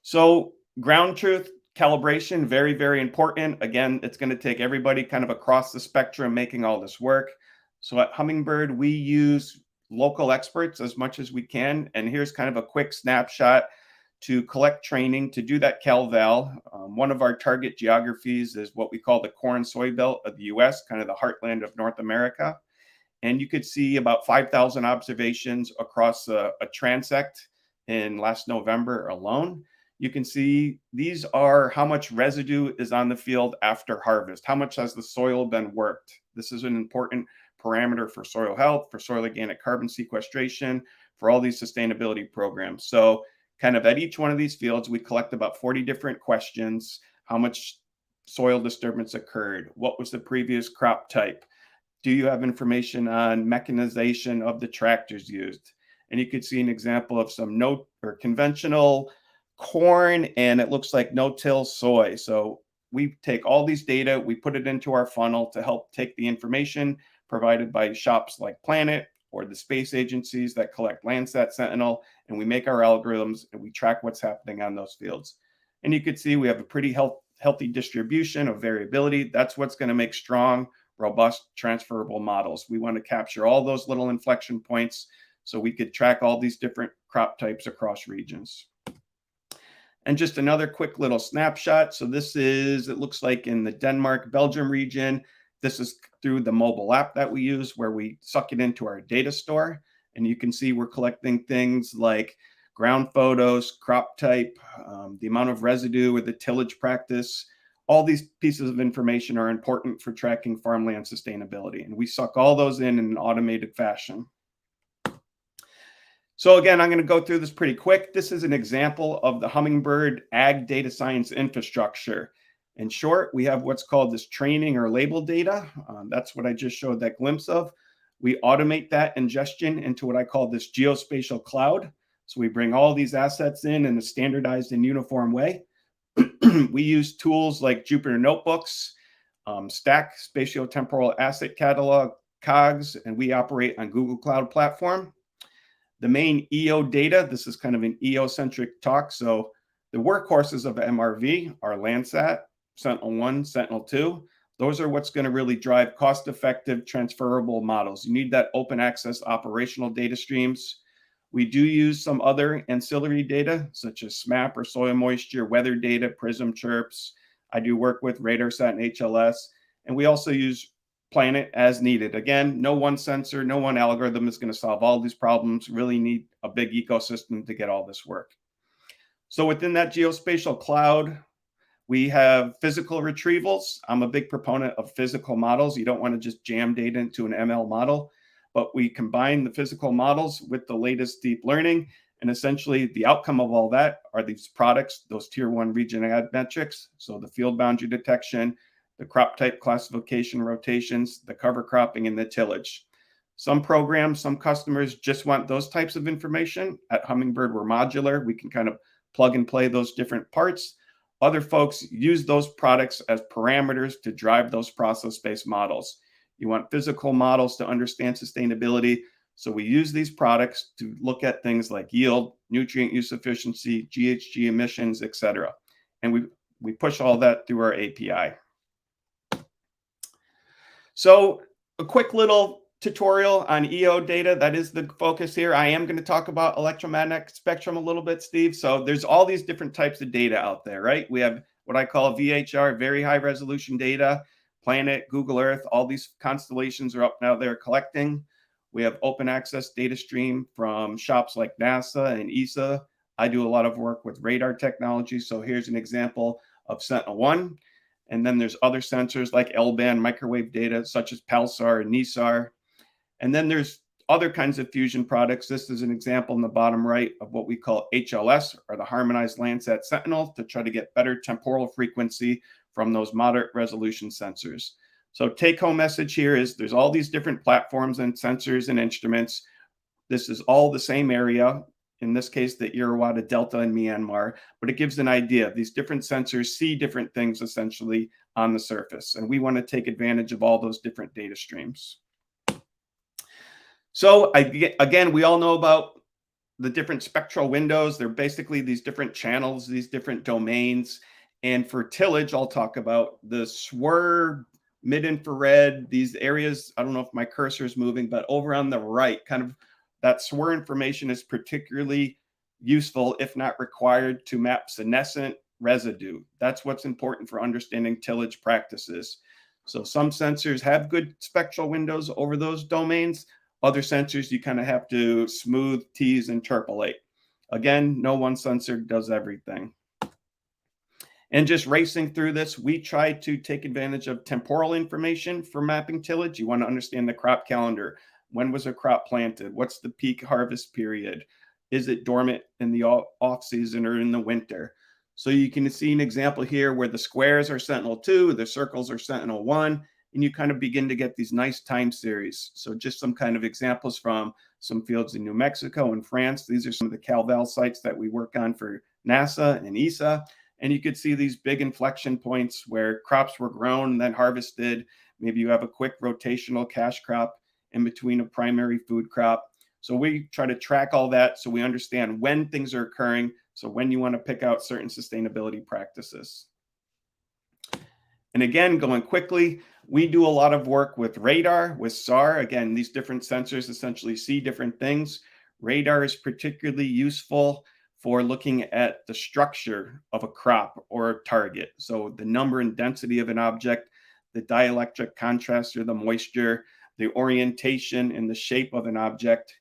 Speaker 4: So ground truth, calibration, very important. Again, it's going to take everybody kind of across the spectrum making all this work. So at Hummingbird, we use local experts as much as we can. And here's kind of a quick snapshot to collect training to do that CalVal. One of our target geographies is what we call the corn soy belt of the US, kind of the heartland of North America. And you could see about 5,000 observations across a transect in last November alone. You can see these are how much residue is on the field after harvest. How much has the soil been worked? This is an important parameter for soil health, for soil organic carbon sequestration, for all these sustainability programs. So kind of at each one of these fields, we collect about 40 different questions. How much soil disturbance occurred? What was the previous crop type? Do you have information on mechanization of the tractors used? And you could see an example of some conventional corn, and it looks like no-till soy. So we take all these data, we put it into our funnel to help take the information provided by shops like Planet or the space agencies that collect Landsat Sentinel, and we make our algorithms and we track what's happening on those fields. And you can see we have a pretty healthy distribution of variability. That's what's going to make strong, robust, transferable models. We want to capture all those little inflection points so we could track all these different crop types across regions. And just another quick little snapshot. So this is, it looks like in the Denmark, Belgium region. This is through the mobile app that we use where we suck it into our data store. And you can see we're collecting things like ground photos, crop type, the amount of residue or the tillage practice. All these pieces of information are important for tracking farmland sustainability. And we suck all those in an automated fashion. So again, I'm going to go through this pretty quick. This is an example of the Hummingbird ag data science infrastructure. In short, we have what's called this training or label data. That's what I just showed that glimpse of. We automate that ingestion into what I call this geospatial cloud. So we bring all these assets in a standardized and uniform way. We use tools like Jupyter Notebooks, Stack, Spatiotemporal Asset Catalog, COGS, and we operate on Google Cloud Platform. The main EO data, this is kind of an EO-centric talk. So the workhorses of MRV are Landsat, Sentinel-1, Sentinel-2. Those are what's going to really drive cost-effective, transferable models. You need that open access operational data streams. We do use some other ancillary data, such as SMAP or soil moisture, weather data, Prism chirps. I do work with RadarSat and HLS. And we also use Planet as needed. Again, no one sensor, no one algorithm is going to solve all these problems. Really need a big ecosystem to get all this work. So within that geospatial cloud, we have physical retrievals. I'm a big proponent of physical models. You don't want to just jam data into an ML model, but we combine the physical models with the latest deep learning. And essentially the outcome of all that are these products, those tier 1 region ad metrics. So the field boundary detection, the crop type classification rotations, the cover cropping, and the tillage. Some programs, some customers just want those types of information. At Hummingbird, we're modular. We can kind of plug and play those different parts. Other folks use those products as parameters to drive those process-based models. You want physical models to understand sustainability. So we use these products to look at things like yield, nutrient use efficiency, GHG emissions, et cetera. And we push all that through our API. So a quick little tutorial on EO data. That is the focus here. I am going to talk about electromagnetic spectrum a little bit, Steve. So there's all these different types of data out there, right? We have what I call VHR, very high resolution data, Planet, Google Earth, all these constellations are up now there collecting. We have open access data stream from shops like NASA and ESA. I do a lot of work with radar technology. So here's an example of Sentinel-1. And then there's other sensors like L-band microwave data, such as Pulsar and NISAR. And then there's other kinds of fusion products. This is an example in the bottom right of what we call HLS, or the Harmonized Landsat Sentinel, to try to get better temporal frequency from those moderate resolution sensors. So take-home message here is there's all these different platforms and sensors and instruments. This is all the same area. In this case, the Irrawaddy Delta in Myanmar, but it gives an idea. These different sensors see different things essentially on the surface, and we want to take advantage of all those different data streams. So again, we all know about the different spectral windows. They're basically these different channels, these different domains. And for tillage, I'll talk about the SWIR, mid-infrared, these areas. I don't know if my cursor is moving, but over on the right, kind of that SWIR information is particularly useful, if not required, to map senescent residue. That's what's important for understanding tillage practices. So some sensors have good spectral windows over those domains. Other sensors, you kind of have to smooth, tease, interpolate. Again, no one sensor does everything. And just racing through this, we try to take advantage of temporal information for mapping tillage. You want to understand the crop calendar. When was a crop planted? What's the peak harvest period? Is it dormant in the off season or in the winter? So you can see an example here where the squares are Sentinel-2, the circles are Sentinel-1, and you kind of begin to get these nice time series. So just some kind of examples from some fields in New Mexico and France. These are some of the CalVal sites that we work on for NASA and ESA. And you could see these big inflection points where crops were grown and then harvested. Maybe you have a quick rotational cash crop in between a primary food crop. So we try to track all that so we understand when things are occurring, so when you want to pick out certain sustainability practices. And again, going quickly, we do a lot of work with radar, with SAR. Again, these different sensors essentially see different things. Radar is particularly useful for looking at the structure of a crop or a target. So the number and density of an object, the dielectric contrast or the moisture, the orientation and the shape of an object.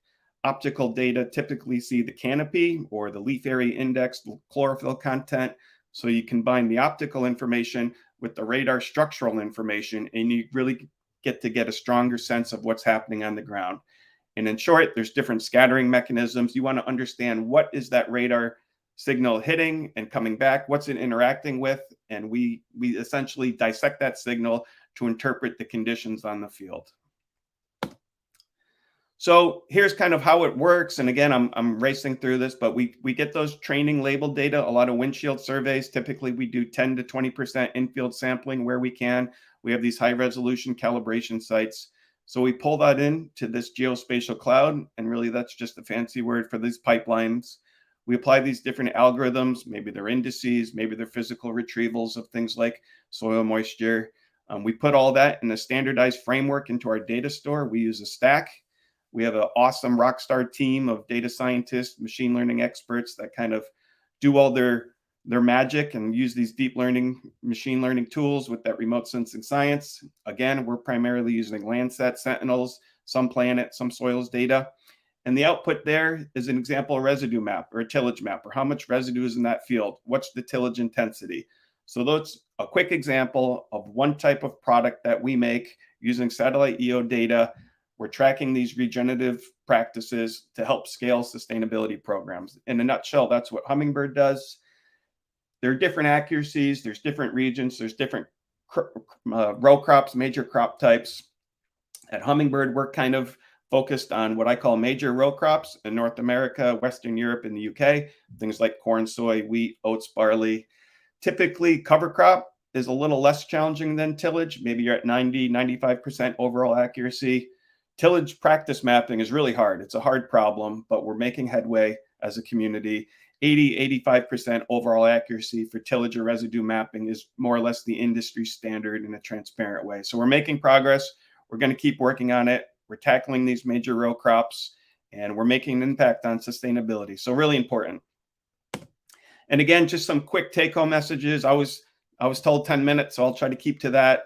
Speaker 4: Optical data typically see the canopy or the leaf area index, the chlorophyll content. So you combine the optical information with the radar structural information, and you really get a stronger sense of what's happening on the ground. And in short, there's different scattering mechanisms. You want to understand what is that radar signal hitting and coming back, what's it interacting with, and we essentially dissect that signal to interpret the conditions on the field. So here's kind of how it works. And again, I'm racing through this, but we get those training label data, a lot of windshield surveys. Typically, we do 10 to 20% infield sampling where we can. We have these high resolution calibration sites. So we pull that into this geospatial cloud, and really that's just a fancy word for these pipelines. We apply these different algorithms, maybe they're indices, maybe they're physical retrievals of things like soil moisture. We put all that in a standardized framework into our data store. We use a stack. We have an awesome rockstar team of data scientists, machine learning experts that kind of do all their magic and use these deep learning, machine learning tools with that remote sensing science. Again, we're primarily using Landsat, Sentinels, some planet, some soils data. And the output there is an example residue map or a tillage map, or how much residue is in that field. What's the tillage intensity? So that's a quick example of one type of product that we make using satellite EO data. We're tracking these regenerative practices to help scale sustainability programs. In a nutshell, that's what Hummingbird does. There are different accuracies, there's different regions, there's different row crops, major crop types. At Hummingbird, we're kind of focused on what I call major row crops in North America, Western Europe, and the UK, things like corn, soy, wheat, oats, barley. Typically, cover crop is a little less challenging than tillage. Maybe you're at 90, 95% overall accuracy. Tillage practice mapping is really hard. It's a hard problem, but we're making headway as a community. 80, 85% overall accuracy for tillage or residue mapping is more or less the industry standard in a transparent way. So we're making progress. We're going to keep working on it. We're tackling these major row crops, and we're making an impact on sustainability. So really important. And again, just some quick take-home messages. I was told 10 minutes, so I'll try to keep to that.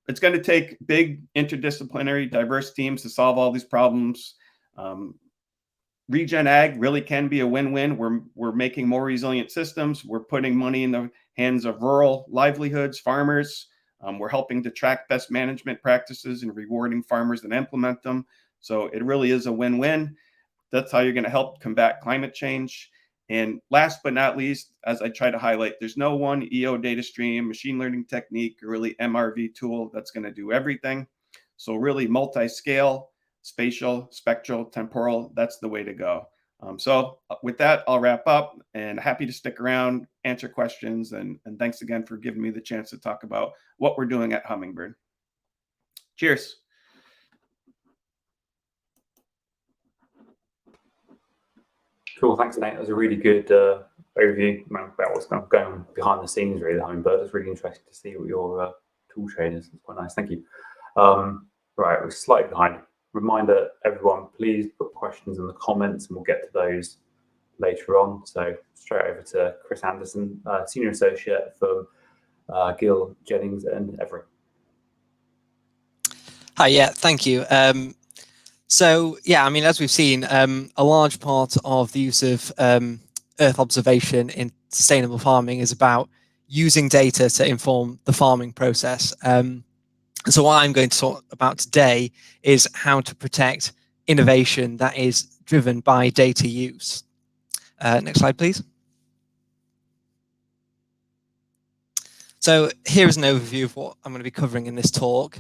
Speaker 4: It's going to take big interdisciplinary, diverse teams to solve all these problems. Regen Ag really can be a win-win. We're making more resilient systems. We're putting money in the hands of rural livelihoods, farmers. We're helping to track best management practices and rewarding farmers that implement them. So it really is a win-win. That's how you're going to help combat climate change. And last but not least, as I try to highlight, there's no one EO data stream, machine learning technique, or really MRV tool that's going to do everything. So really multi-scale, spatial, spectral, temporal, that's the way to go. So with that, I'll wrap up, and happy to stick around, answer questions, and thanks again for giving me the chance to talk about what we're doing at Hummingbird. Cheers.
Speaker 1: Cool, thanks, Nate. That was a really good overview about what's going on behind the scenes, really, the Hummingbird. It's really interesting to see what your tool chain is. It's quite nice, thank you. Right, we're slightly behind. Reminder, everyone, please put questions in the comments, and we'll get to those later on. So straight over to Chris Anderson, Senior Associate from Gill, Jennings and Everett.
Speaker 5: Hi, yeah, thank you. So, yeah, I mean, as we've seen, a large part of the use of Earth observation in sustainable farming is about using data to inform the farming process. So what I'm going to talk about today is how to protect innovation that is driven by data use. Next slide, please. So here is an overview of what I'm going to be covering in this talk.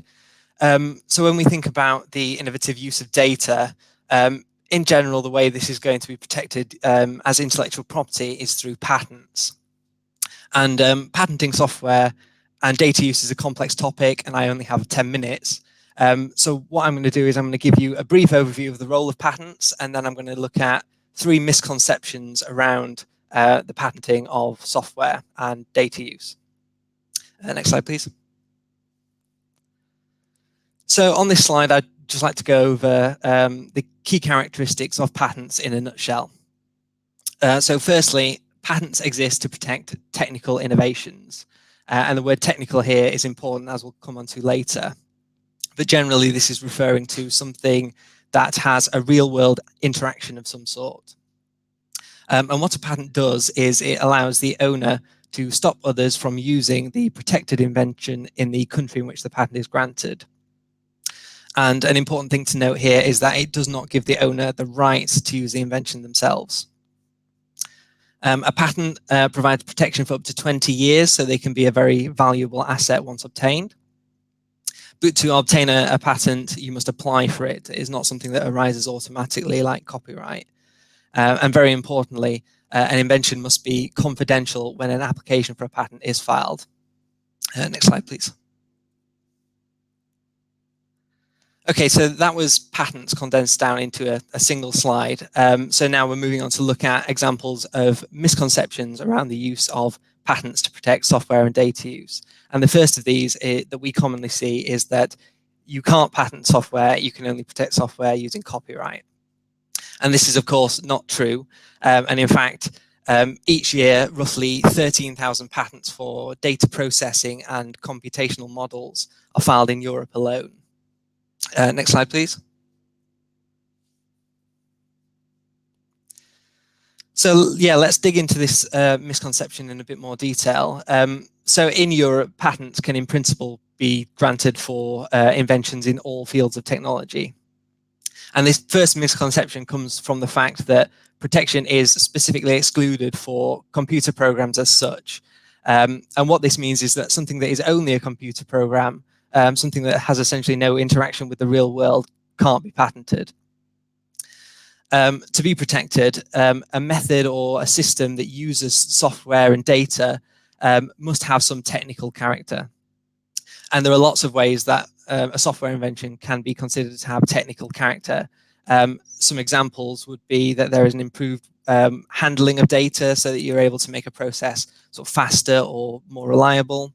Speaker 5: So when we think about the innovative use of data, in general, the way this is going to be protected as intellectual property is through patents. And patenting software and data use is a complex topic, and I only have 10 minutes. So what I'm going to do is I'm going to give you a brief overview of the role of patents, and then I'm going to look at 3 misconceptions around the patenting of software and data use. Next slide, please. So on this slide, I'd just like to go over the key characteristics of patents in a nutshell. So firstly, patents exist to protect technical innovations. And the word technical here is important, as we'll come on to later. But generally, this is referring to something that has a real-world interaction of some sort. And what a patent does is it allows the owner to stop others from using the protected invention in the country in which the patent is granted. And an important thing to note here is that it does not give the owner the right to use the invention themselves. A patent provides protection for up to 20 years, so they can be a very valuable asset once obtained. But to obtain a patent, you must apply for it. It is not something that arises automatically like copyright. And very importantly, an invention must be confidential when an application for a patent is filed. Next slide, please. Okay, so that was patents condensed down into a single slide. So now we're moving on to look at examples of misconceptions around the use of patents to protect software and data use. And the first of these that we commonly see is that you can't patent software, you can only protect software using copyright. And this is, of course, not true. And in fact, each year, roughly 13,000 patents for data processing and computational models are filed in Europe alone. Next slide, please. So yeah, let's dig into this misconception in a bit more detail. So in Europe, patents can in principle be granted for inventions in all fields of technology. And this first misconception comes from the fact that protection is specifically excluded for computer programs as such. And what this means is that something that is only a computer program, something that has essentially no interaction with the real world, can't be patented. To be protected, a method or a system that uses software and data must have some technical character. And there are lots of ways that a software invention can be considered to have technical character. Some examples would be that there is an improved handling of data so that you're able to make a process sort of faster or more reliable,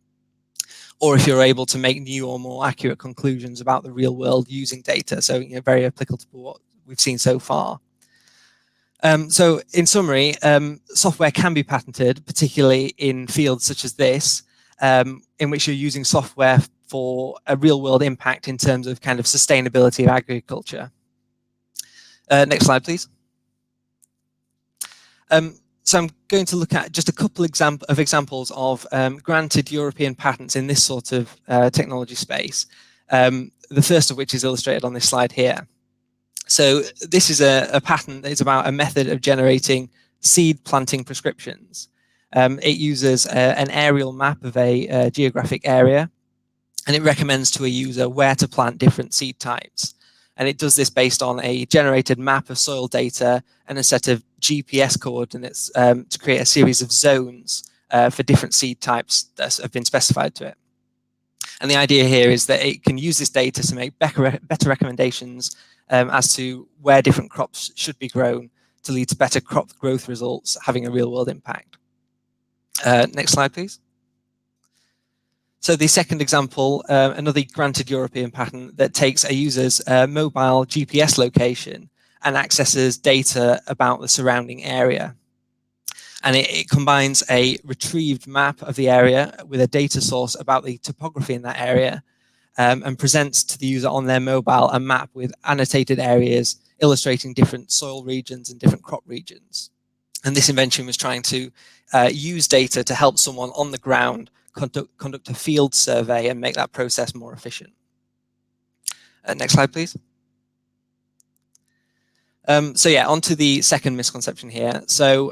Speaker 5: or if you're able to make new or more accurate conclusions about the real world using data. So, you know, very applicable to what we've seen so far. So in summary, software can be patented, particularly in fields such as this, in which you're using software for a real world impact in terms of kind of sustainability of agriculture. Next slide, please. So I'm going to look at just a couple of examples of granted European patents in this sort of technology space. The first of which is illustrated on this slide here. So this is a patent that is about a method of generating seed planting prescriptions. It uses an aerial map of a geographic area, and it recommends to a user where to plant different seed types. And it does this based on a generated map of soil data and a set of GPS coordinates to create a series of zones for different seed types that have been specified to it. And the idea here is that it can use this data to make better recommendations as to where different crops should be grown to lead to better crop growth results, having a real world impact. Next slide, please. So the second example, another granted European patent that takes a user's mobile GPS location and accesses data about the surrounding area. And it combines a retrieved map of the area with a data source about the topography in that area, and presents to the user on their mobile a map with annotated areas illustrating different soil regions and different crop regions. And this invention was trying to use data to help someone on the ground conduct a field survey and make that process more efficient. Next slide, please. So yeah, on to the second misconception here. So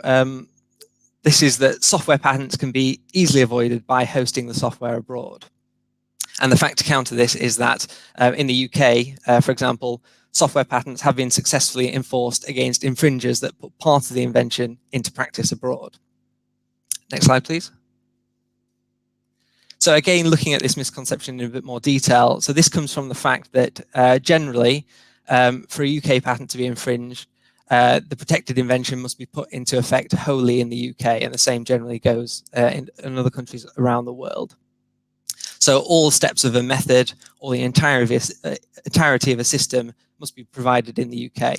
Speaker 5: this is that software patents can be easily avoided by hosting the software abroad. And the fact to counter this is that in the UK, for example, software patents have been successfully enforced against infringers that put part of the invention into practice abroad. Next slide, please. So again, looking at this misconception in a bit more detail, so this comes from the fact that generally, for a UK patent to be infringed, the protected invention must be put into effect wholly in the UK, and the same generally goes in other countries around the world. So all steps of a method or the entirety of a system must be provided in the UK.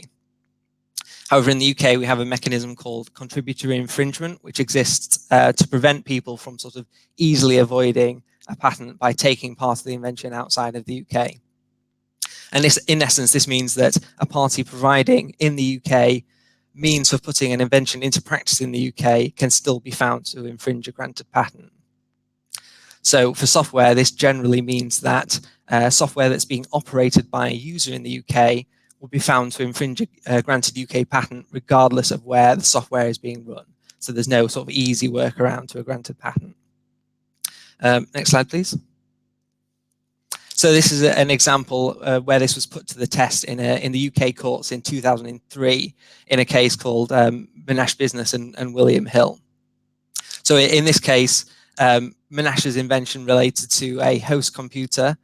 Speaker 5: However, in the UK, we have a mechanism called contributory infringement, which exists to prevent people from sort of easily avoiding a patent by taking part of the invention outside of the UK. And this, in essence, this means that a party providing in the UK means for putting an invention into practice in the UK can still be found to infringe a granted patent. So for software, this generally means that software that's being operated by a user in the UK will be found to infringe a granted UK patent regardless of where the software is being run. So there's no sort of easy workaround to a granted patent. Next slide, please. So this is an example where this was put to the test in the UK courts in 2003 in a case called Monash Business and William Hill. So in this case, Monash's invention related to a host computer,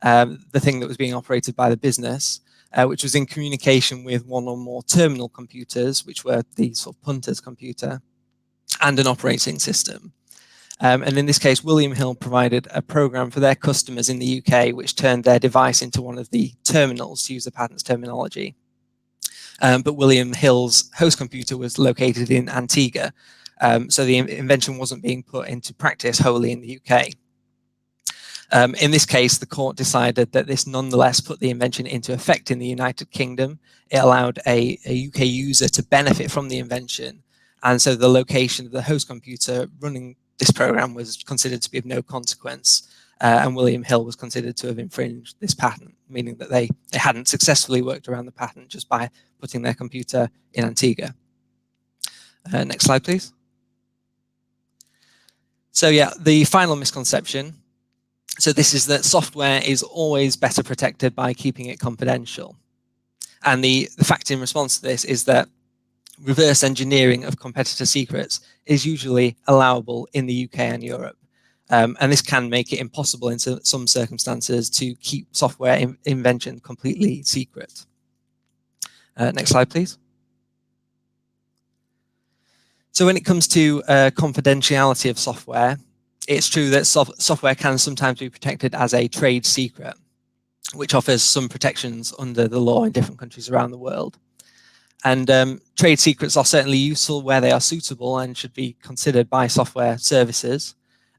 Speaker 5: the thing that was being operated by the business, which was in communication with one or more terminal computers, which were the sort of punter's computer, and an operating system. And in this case, William Hill provided a program for their customers in the UK, which turned their device into one of the terminals, to use the patent's terminology. But William Hill's host computer was located in Antigua, so the invention wasn't being put into practice wholly in the UK. In this case, the court decided that this nonetheless put the invention into effect in the United Kingdom. It allowed a UK user to benefit from the invention, and so the location of the host computer running this program was considered to be of no consequence, and William Hill was considered to have infringed this patent, meaning that they hadn't successfully worked around the patent just by putting their computer in Antigua. Next slide, please. So yeah, the final misconception. So this is that software is always better protected by keeping it confidential. And the fact in response to this is that reverse engineering of competitor secrets is usually allowable in the UK and Europe. And this can make it impossible in some circumstances to keep software invention completely secret. Next slide, please. So when it comes to confidentiality of software, it's true that software can sometimes be protected as a trade secret, which offers some protections under the law in different countries around the world. And trade secrets are certainly useful where they are suitable and should be considered by software services.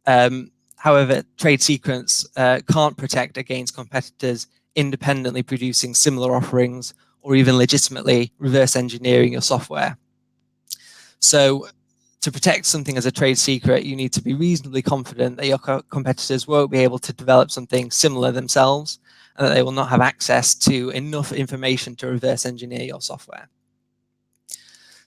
Speaker 5: However, trade secrets can't protect against competitors independently producing similar offerings or even legitimately reverse engineering your software. So to protect something as a trade secret, you need to be reasonably confident that your competitors won't be able to develop something similar themselves, and that they will not have access to enough information to reverse engineer your software.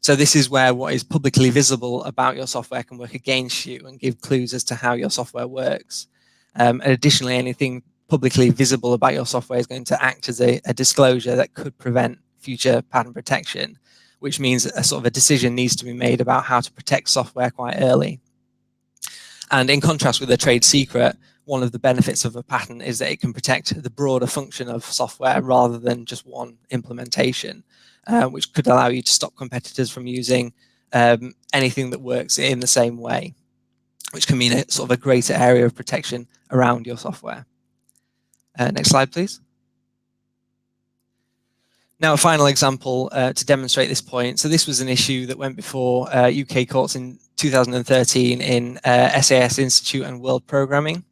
Speaker 5: So this is where what is publicly visible about your software can work against you and give clues as to how your software works. And additionally, anything publicly visible about your software is going to act as a disclosure that could prevent future patent protection, which means a sort of a decision needs to be made about how to protect software quite early. And in contrast with a trade secret, one of the benefits of a patent is that it can protect the broader function of software rather than just one implementation, which could allow you to stop competitors from using anything that works in the same way, which can mean a sort of a greater area of protection around your software. Next slide, please. Now, a final example to demonstrate this point. So this was an issue that went before UK courts in 2013 in SAS Institute and World Programming.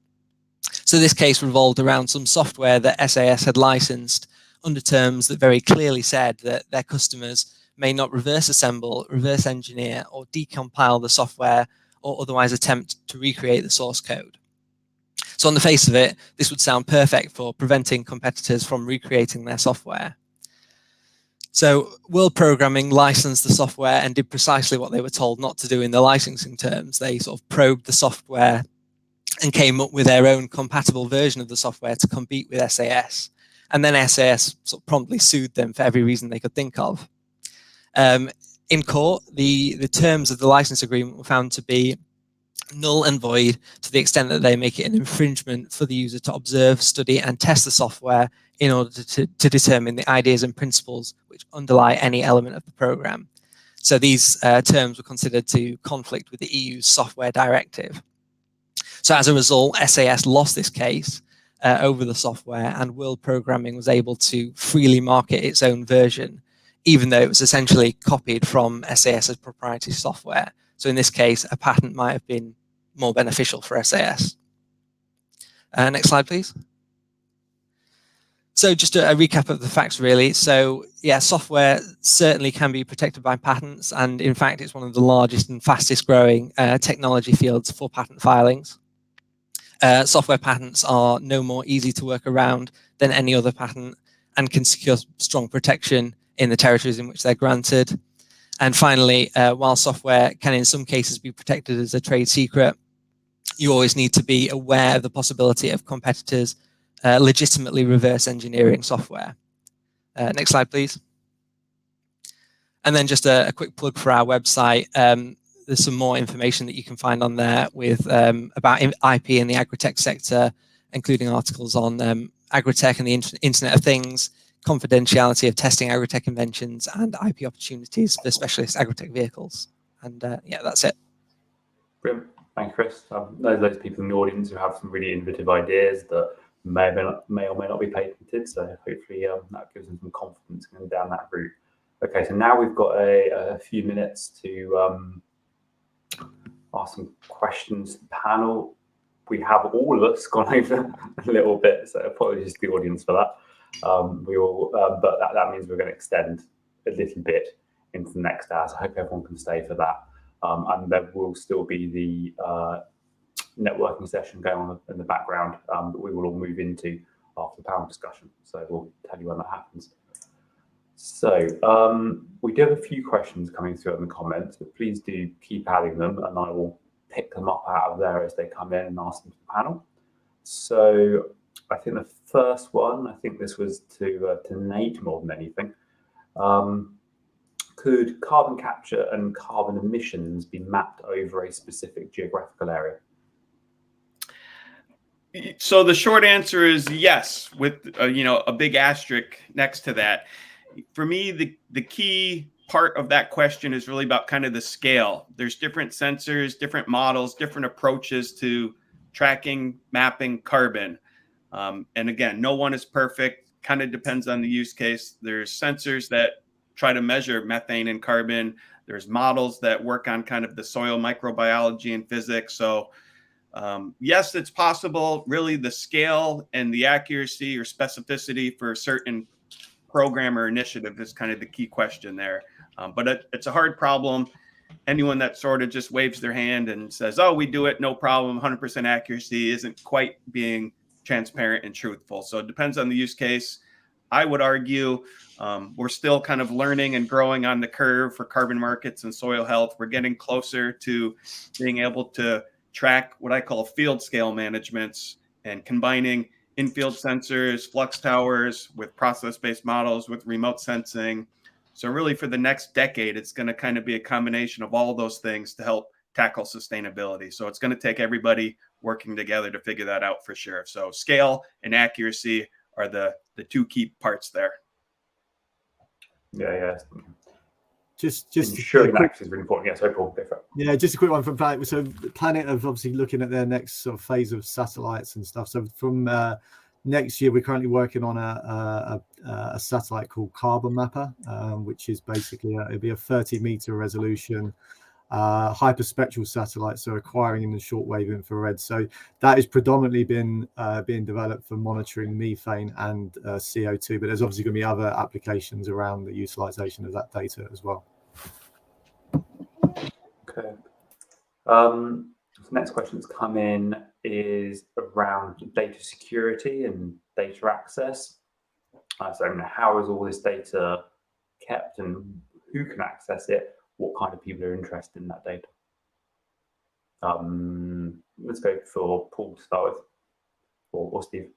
Speaker 5: So this case revolved around some software that SAS had licensed under terms that very clearly said that their customers may not reverse assemble, reverse engineer, or decompile the software or otherwise attempt to recreate the source code. So on the face of it, this would sound perfect for preventing competitors from recreating their software. So World Programming licensed the software and did precisely what they were told not to do in the licensing terms. They sort of probed the software and came up with their own compatible version of the software to compete with SAS. And then SAS sort of promptly sued them for every reason they could think of. In court, the terms of the license agreement were found to be null and void to the extent that they make it an infringement for the user to observe, study, and test the software in order to determine the ideas and principles which underlie any element of the program. So these terms were considered to conflict with the EU's software directive. So as a result, SAS lost this case over the software, and World Programming was able to freely market its own version, even though it was essentially copied from SAS's proprietary software. So in this case, a patent might have been more beneficial for SAS. Next slide, please. So just a recap of the facts, really. So yeah, software certainly can be protected by patents, and in fact, it's one of the largest and fastest growing technology fields for patent filings. Software patents are no more easy to work around than any other patent and can secure strong protection in the territories in which they're granted. And finally, while software can in some cases be protected as a trade secret, you always need to be aware of the possibility of competitors legitimately reverse engineering software. Next slide, please. And then just a quick plug for our website. There's some more information that you can find on there with about IP in the agri-tech sector, including articles on agri-tech and the Internet of Things, confidentiality of testing agri-tech inventions, and IP opportunities for specialist agri-tech vehicles. And yeah, that's it.
Speaker 1: Brilliant. Thank you, Chris. There's those people in the audience who have some really innovative ideas that may or may not be patented. So hopefully that gives them some confidence going down that route. Okay, so now we've got a few minutes to ask some questions to the panel. We have all of us gone over a little bit, so apologies to the audience for that. But that means we're going to extend a little bit into the next hour. So I hope everyone can stay for that. And there will still be the networking session going on in the background that we will all move into after the panel discussion. So we'll tell you when that happens. So we do have a few questions coming through in the comments, but please do keep adding them, and I will pick them up out of there as they come in and ask them to the panel. So I think the first one, I think this was to Nate more than anything. Could carbon capture and carbon emissions be mapped over a specific geographical area?
Speaker 4: So the short answer is yes, with a big asterisk next to that. For me, the key part of that question is really about kind of the scale. There's different sensors, different models, different approaches to tracking, mapping carbon. And again, no one is perfect, kind of depends on the use case. There's sensors that try to measure methane and carbon. There's models that work on kind of the soil microbiology and physics. So yes, it's possible. Really, the scale and the accuracy or specificity for a certain program or initiative is kind of the key question there. But it's a hard problem. Anyone that sort of just waves their hand and says, oh, we do it, no problem, 100% accuracy, isn't quite being transparent and truthful. So it depends on the use case. I would argue we're still kind of learning and growing on the curve for carbon markets and soil health. We're getting closer to being able to track what I call field scale managements and combining in-field sensors, flux towers with process-based models with remote sensing. So really for the next decade, it's going to kind of be a combination of all those things to help tackle sustainability. So it's going to take everybody working together to figure that out for sure. So scale and accuracy are the two key parts there.
Speaker 1: Yeah.
Speaker 2: Just
Speaker 1: ensuring that is really important. Yeah, so Paul, go for it.
Speaker 2: Yeah, just a quick one from Planet. So Planet have obviously looking at their next sort of phase of satellites and stuff. So from next year, we're currently working on a satellite called Carbon Mapper, which is basically it'll be a 30-meter resolution hyperspectral satellite, so acquiring in the shortwave infrared. So that is predominantly been being developed for monitoring methane and CO2, but there's obviously going to be other applications around the utilization of that data as well.
Speaker 1: Okay. The next question that's come in is around data security and data access. So how is all this data kept and who can access it? What kind of people are interested in that data? Let's go for Paul to start with, or Steve.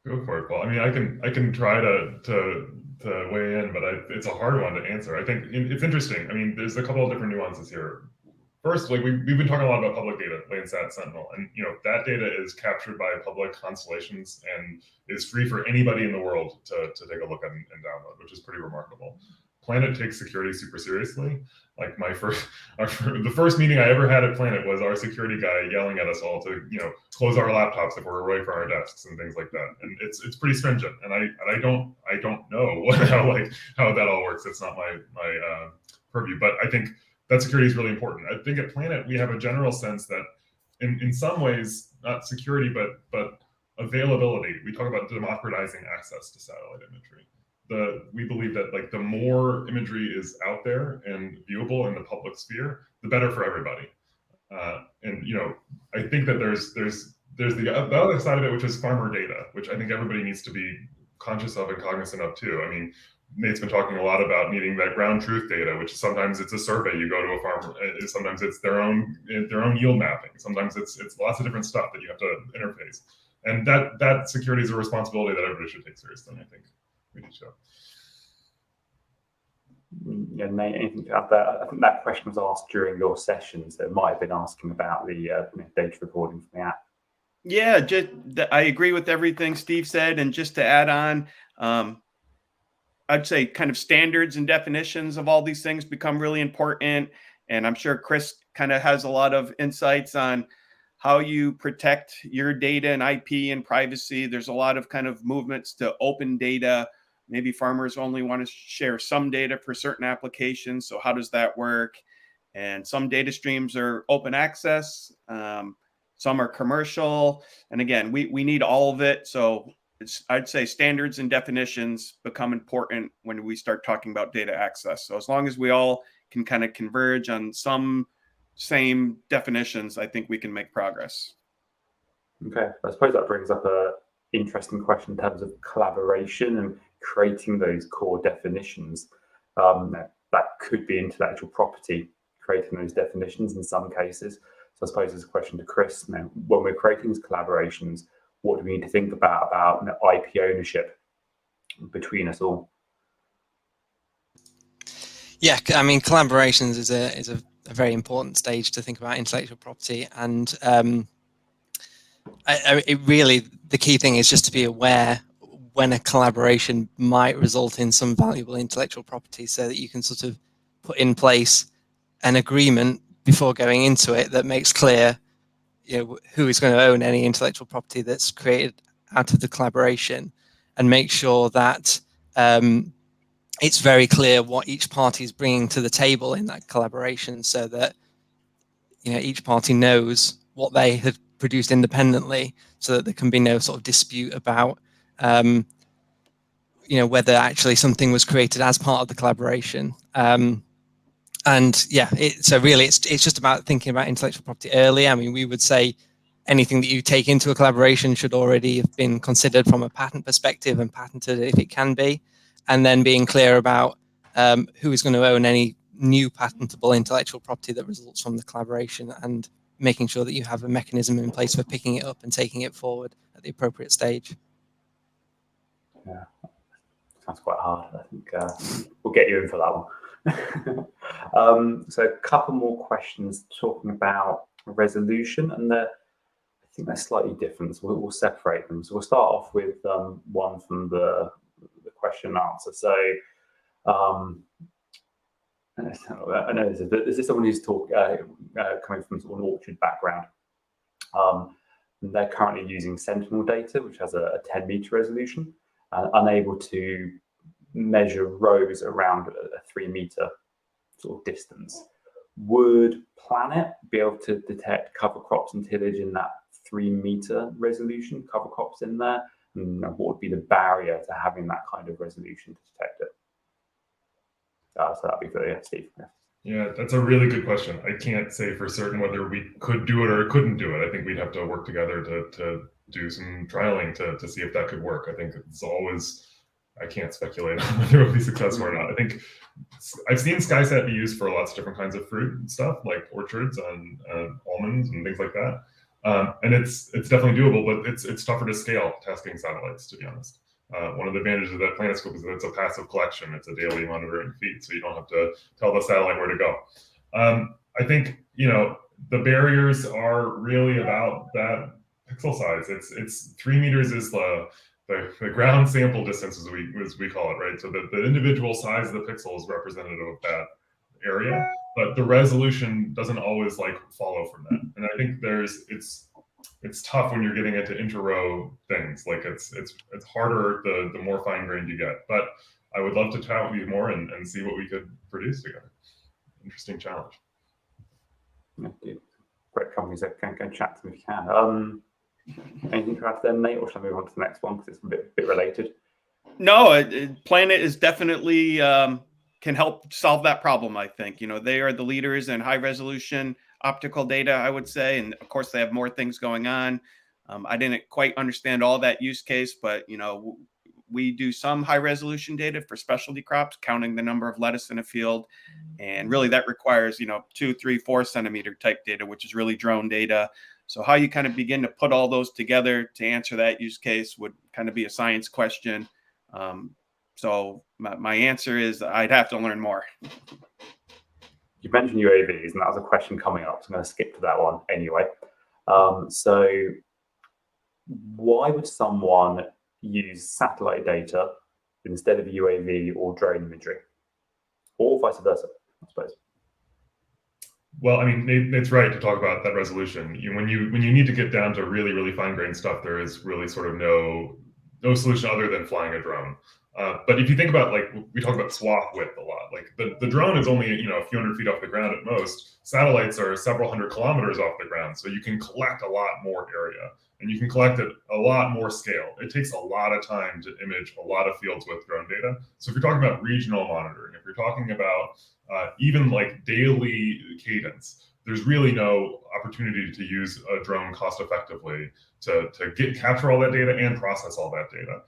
Speaker 3: Go for it, Paul. I mean, I can try to to weigh in, but it's a hard one to answer. I think it's interesting. I mean, there's a couple of different nuances here. First, like we've been talking a lot about public data, Landsat, Sentinel, and that data is captured by public constellations and is free for anybody in the world to take a look at and download, which is pretty remarkable. Planet takes security super seriously. Like the first meeting I ever had at Planet was our security guy yelling at us all to close our laptops if we're away from our desks and things like that. And it's pretty stringent. And I don't know how that all works. It's not my purview, but I think that security is really important. I think at Planet we have a general sense that in some ways, not security but availability. We talk about democratizing access to satellite imagery. We believe that like the more imagery is out there and viewable in the public sphere, the better for everybody. And I think that there's the other side of it, which is farmer data, which I think everybody needs to be conscious of and cognizant of too. I mean, Nate's been talking a lot about needing that ground truth data, which sometimes it's a survey. You go to a farmer, sometimes it's their own yield mapping. Sometimes it's lots of different stuff that you have to interface. And that security is a responsibility that everybody should take seriously, I think.
Speaker 1: Yeah, Nate, anything to add there? I think that question was asked during your session, so it might have been asking about the data recording from the app.
Speaker 4: Yeah, I agree with everything Steve said, and just to add on, I'd say kind of standards and definitions of all these things become really important, and I'm sure Chris kind of has a lot of insights on how you protect your data and IP and privacy. There's a lot of kind of movements to open data. Maybe farmers only want to share some data for certain applications. So how does that work? And some data streams are open access. Some are commercial. And again, we need all of it. So I'd say standards and definitions become important when we start talking about data access. So as long as we all can kind of converge on some same definitions, I think we can make progress.
Speaker 1: Okay, I suppose that brings up a interesting question in terms of collaboration and creating those core definitions. That could be intellectual property, creating those definitions in some cases. So I suppose there's a question to Chris now. When we're creating these collaborations, what do we need to think about IP ownership between us all?
Speaker 5: Yeah, I mean, collaborations is a very important stage to think about intellectual property, and it really, the key thing is just to be aware when a collaboration might result in some valuable intellectual property, so that you can sort of put in place an agreement before going into it that makes clear, who is going to own any intellectual property that's created out of the collaboration, and make sure that it's very clear what each party is bringing to the table in that collaboration, so that each party knows what they have produced independently, so that there can be no sort of dispute about whether actually something was created as part of the collaboration. And yeah, so really it's just about thinking about intellectual property early. I mean, we would say anything that you take into a collaboration should already have been considered from a patent perspective and patented if it can be, and then being clear about who is going to own any new patentable intellectual property that results from the collaboration, and making sure that you have a mechanism in place for picking it up and taking it forward at the appropriate stage.
Speaker 1: Yeah, sounds quite hard. I think we'll get you in for that one. So a couple more questions talking about resolution, and I think they're slightly different, so we'll separate them. So we'll start off with one from the question and answer. So I know this is someone who's coming from sort of an orchard background. And they're currently using Sentinel data, which has a 10-meter resolution, unable to measure rows around a 3-meter sort of distance. Would Planet be able to detect cover crops and tillage in that 3-meter resolution, cover crops in there? And what would be the barrier to having that kind of resolution to detect it? So that'd be for Steve.
Speaker 3: Yeah, that's a really good question. I can't say for certain whether we could do it or couldn't do it. I think we'd have to work together to do some trialing to see if that could work. I think it's always, I can't speculate on whether it will be successful or not. I think I've seen SkySat be used for lots of different kinds of fruit and stuff, like orchards and almonds and things like that. And it's definitely doable, but it's tougher to scale tasking satellites, to be honest. One of the advantages of that PlanetScope is that it's a passive collection. It's a daily monitoring feed, so you don't have to tell the satellite where to go. I think, the barriers are really about that pixel size. It's 3 meters is the ground sample distance, as we call it, right? So the individual size of the pixel is representative of that area, but the resolution doesn't always follow from that. And I think it's tough when you're getting into inter-row things. It's harder the more fine-grained you get. But I would love to chat with you more and see what we could produce together. Interesting challenge.
Speaker 1: Yeah, great companies that can chat to them if you can. Anything to add there, Nate, or shall we move on to the next one because it's a bit related?
Speaker 4: No, Planet is definitely can help solve that problem. I think they are the leaders in high resolution optical data, I would say, and of course they have more things going on. I didn't quite understand all that use case, but we do some high resolution data for specialty crops, counting the number of lettuce in a field, and really that requires 2, 3, 4 centimeter type data, which is really drone data. So how you kind of begin to put all those together to answer that use case would kind of be a science question. So my answer is I'd have to learn more.
Speaker 1: You mentioned UAVs, and that was a question coming up, so I'm going to skip to that one anyway. So why would someone use satellite data instead of UAV or drone imagery? Or vice versa, I suppose.
Speaker 3: Well, I mean, it's right to talk about that resolution. When you need to get down to really, really fine-grained stuff, there is really sort of no solution other than flying a drone. But if you think about, we talk about swath width a lot. The drone is only a few hundred feet off the ground at most. Satellites are several hundred kilometers off the ground, so you can collect a lot more area, and you can collect at a lot more scale. It takes a lot of time to image a lot of fields with drone data. So if you're talking about regional monitoring, if you're talking about even daily cadence, there's really no opportunity to use a drone cost effectively to capture all that data and process all that data.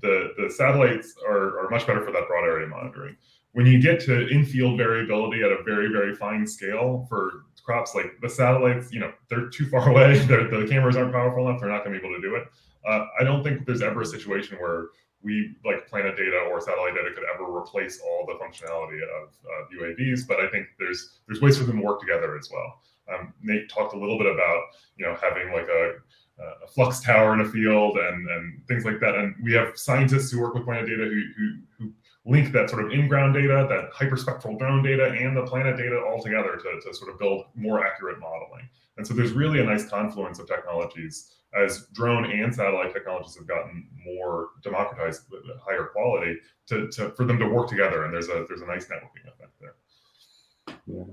Speaker 3: The satellites are much better for that broad area monitoring. When you get to in-field variability at a very, very fine scale for crops, the satellites, they're too far away. The cameras aren't powerful enough. They're not going to be able to do it. I don't think there's ever a situation where we, Planet data or satellite data, could ever replace all the functionality of UAVs. But I think there's ways for them to work together as well. Nate talked a little bit about having a flux tower in a field and things like that. And we have scientists who work with Planet data who link that sort of in-ground data, that hyperspectral drone data, and the Planet data all together to sort of build more accurate modeling. And so there's really a nice confluence of technologies as drone and satellite technologies have gotten more democratized with higher quality for them to work together. And there's a nice networking effect there.
Speaker 1: Yeah.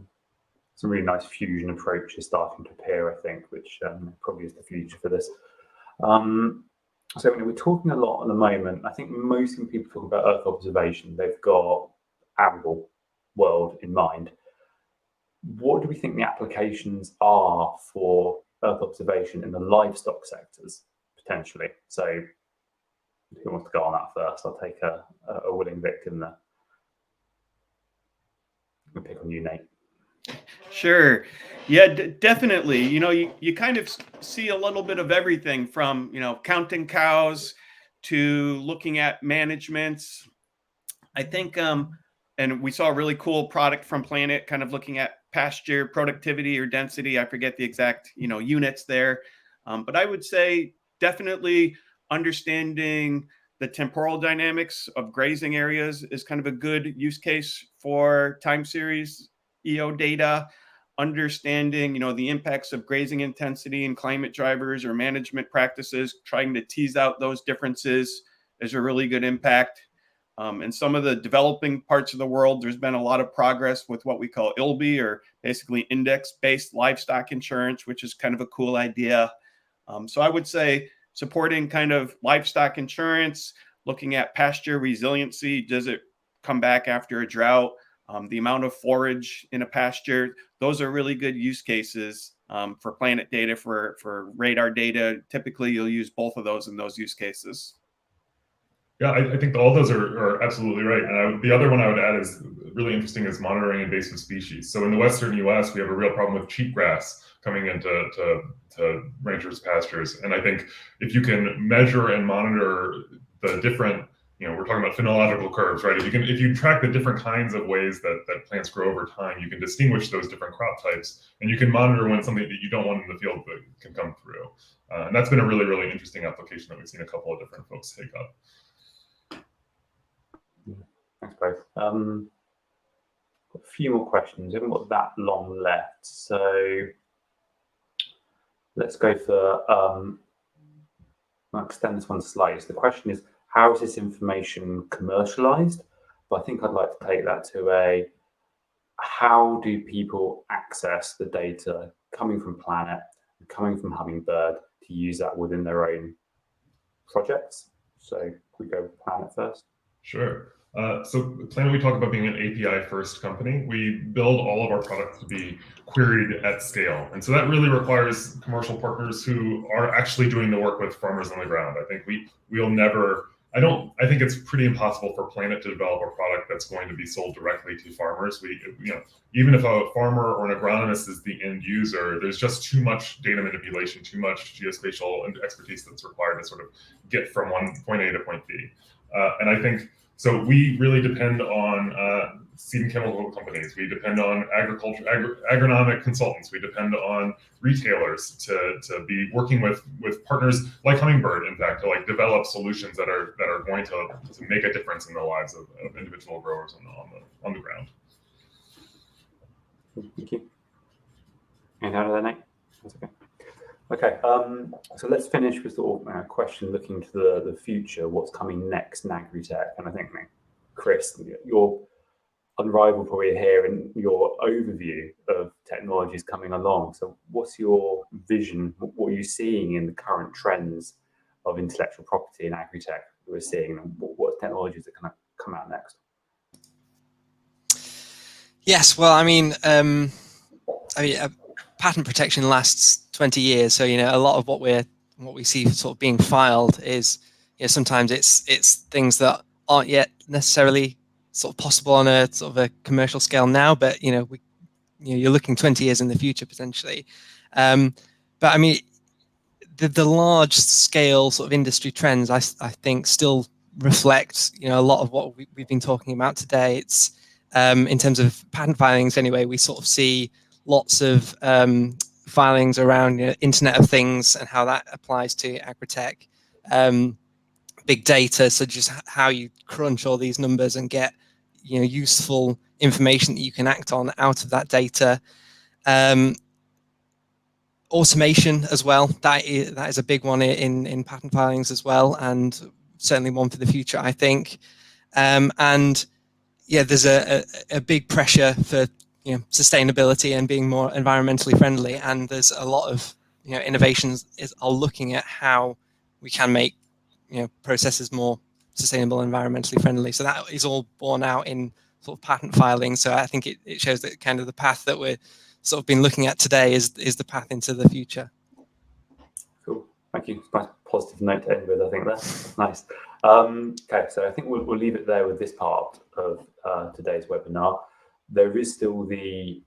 Speaker 1: Some really nice fusion approaches starting to appear, I think, which probably is the future for this. So we're talking a lot at the moment. I think most when people talk about Earth observation, they've got arable world in mind. What do we think the applications are for Earth observation in the livestock sectors, potentially? So who wants to go on that first? I'll take a willing victim there. I'll pick on you, Nate.
Speaker 4: Sure. Yeah, definitely. You kind of see a little bit of everything from, counting cows to looking at managements. I think, and we saw a really cool product from Planet kind of looking at pasture productivity or density. I forget the exact, units there. But I would say definitely understanding the temporal dynamics of grazing areas is kind of a good use case for time series EO data. Understanding, the impacts of grazing intensity and climate drivers or management practices, trying to tease out those differences is a really good impact. In some of the developing parts of the world, there's been a lot of progress with what we call ILBI, or basically index-based livestock insurance, which is kind of a cool idea. So I would say supporting kind of livestock insurance, looking at pasture resiliency. Does it come back after a drought? The amount of forage in a pasture, those are really good use cases for Planet data, for radar data. Typically, you'll use both of those in those use cases.
Speaker 3: Yeah, I think all those are absolutely right. And the other one I would add is really interesting is monitoring invasive species. So in the Western US, we have a real problem with cheatgrass coming into ranchers' pastures. And I think if you can measure and monitor the different, we're talking about phenological curves, right? If you track the different kinds of ways that plants grow over time, you can distinguish those different crop types, and you can monitor when something that you don't want in the field can come through. And that's been a really, really interesting application that we've seen a couple of different folks take up.
Speaker 1: Thanks, both. A few more questions. We haven't got that long left, so let's go for. I'll extend this one slightly. So the question is, how is this information commercialized? But I think I'd like to take that to how do people access the data coming from Planet, coming from Hummingbird, to use that within their own projects? So can we go with Planet first?
Speaker 3: Sure. So Planet, we talk about being an API first company. We build all of our products to be queried at scale. And so that really requires commercial partners who are actually doing the work with farmers on the ground. I think we'll never, I think it's pretty impossible for Planet to develop a product that's going to be sold directly to farmers. Even if a farmer or an agronomist is the end user, there's just too much data manipulation, too much geospatial expertise that's required to sort of get from point A to point B. And I think, so we really depend on seed and chemical companies. We depend on agronomic consultants. We depend on retailers to be working with partners like Hummingbird, in fact, to develop solutions that are going to make a difference in the lives of individual growers on the ground.
Speaker 1: Thank you. And how did that name? That's okay. Okay, so let's finish with a question looking to the future. What's coming next in agri-tech? And I think, Chris, you're unrivaled probably here in your overview of technologies coming along. So what's your vision? What are you seeing in the current trends of intellectual property in agri-tech that we're seeing? And what technologies are going to come out next?
Speaker 5: Yes, well, patent protection lasts 20 years, so a lot of what we see sort of being filed is sometimes it's things that aren't yet necessarily sort of possible on a sort of a commercial scale now, but you're looking 20 years in the future potentially. But the large scale sort of industry trends I think still reflect a lot of what we've been talking about today. It's in terms of patent filings anyway, we sort of see lots of filings around Internet of Things and how that applies to agri-tech, big data, so just how you crunch all these numbers and get useful information that you can act on out of that data. Automation as well, that is a big one in patent filings as well, and certainly one for the future, I think. And yeah, there's a big pressure for sustainability and being more environmentally friendly, and there's a lot of innovations are looking at how we can make processes more sustainable and environmentally friendly. So that is all borne out in sort of patent filing. So I think it shows that kind of the path that we're sort of been looking at today is the path into the future.
Speaker 1: Cool, thank you. Nice positive note to end with, I think that's nice. Okay, so I think we'll leave it there with this part of today's webinar. There is still the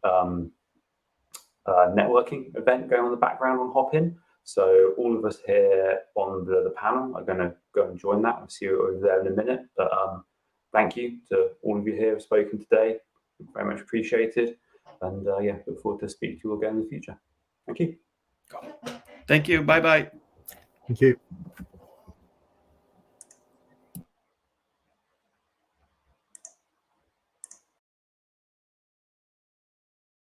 Speaker 1: networking event going on in the background on Hopin. So all of us here on the panel are going to go and join that. I'll see you over there in a minute. But thank you to all of you here who have spoken today. Very much appreciated. And yeah, look forward to speaking to you again in the future. Thank you.
Speaker 4: Thank you. Bye-bye.
Speaker 2: Thank you.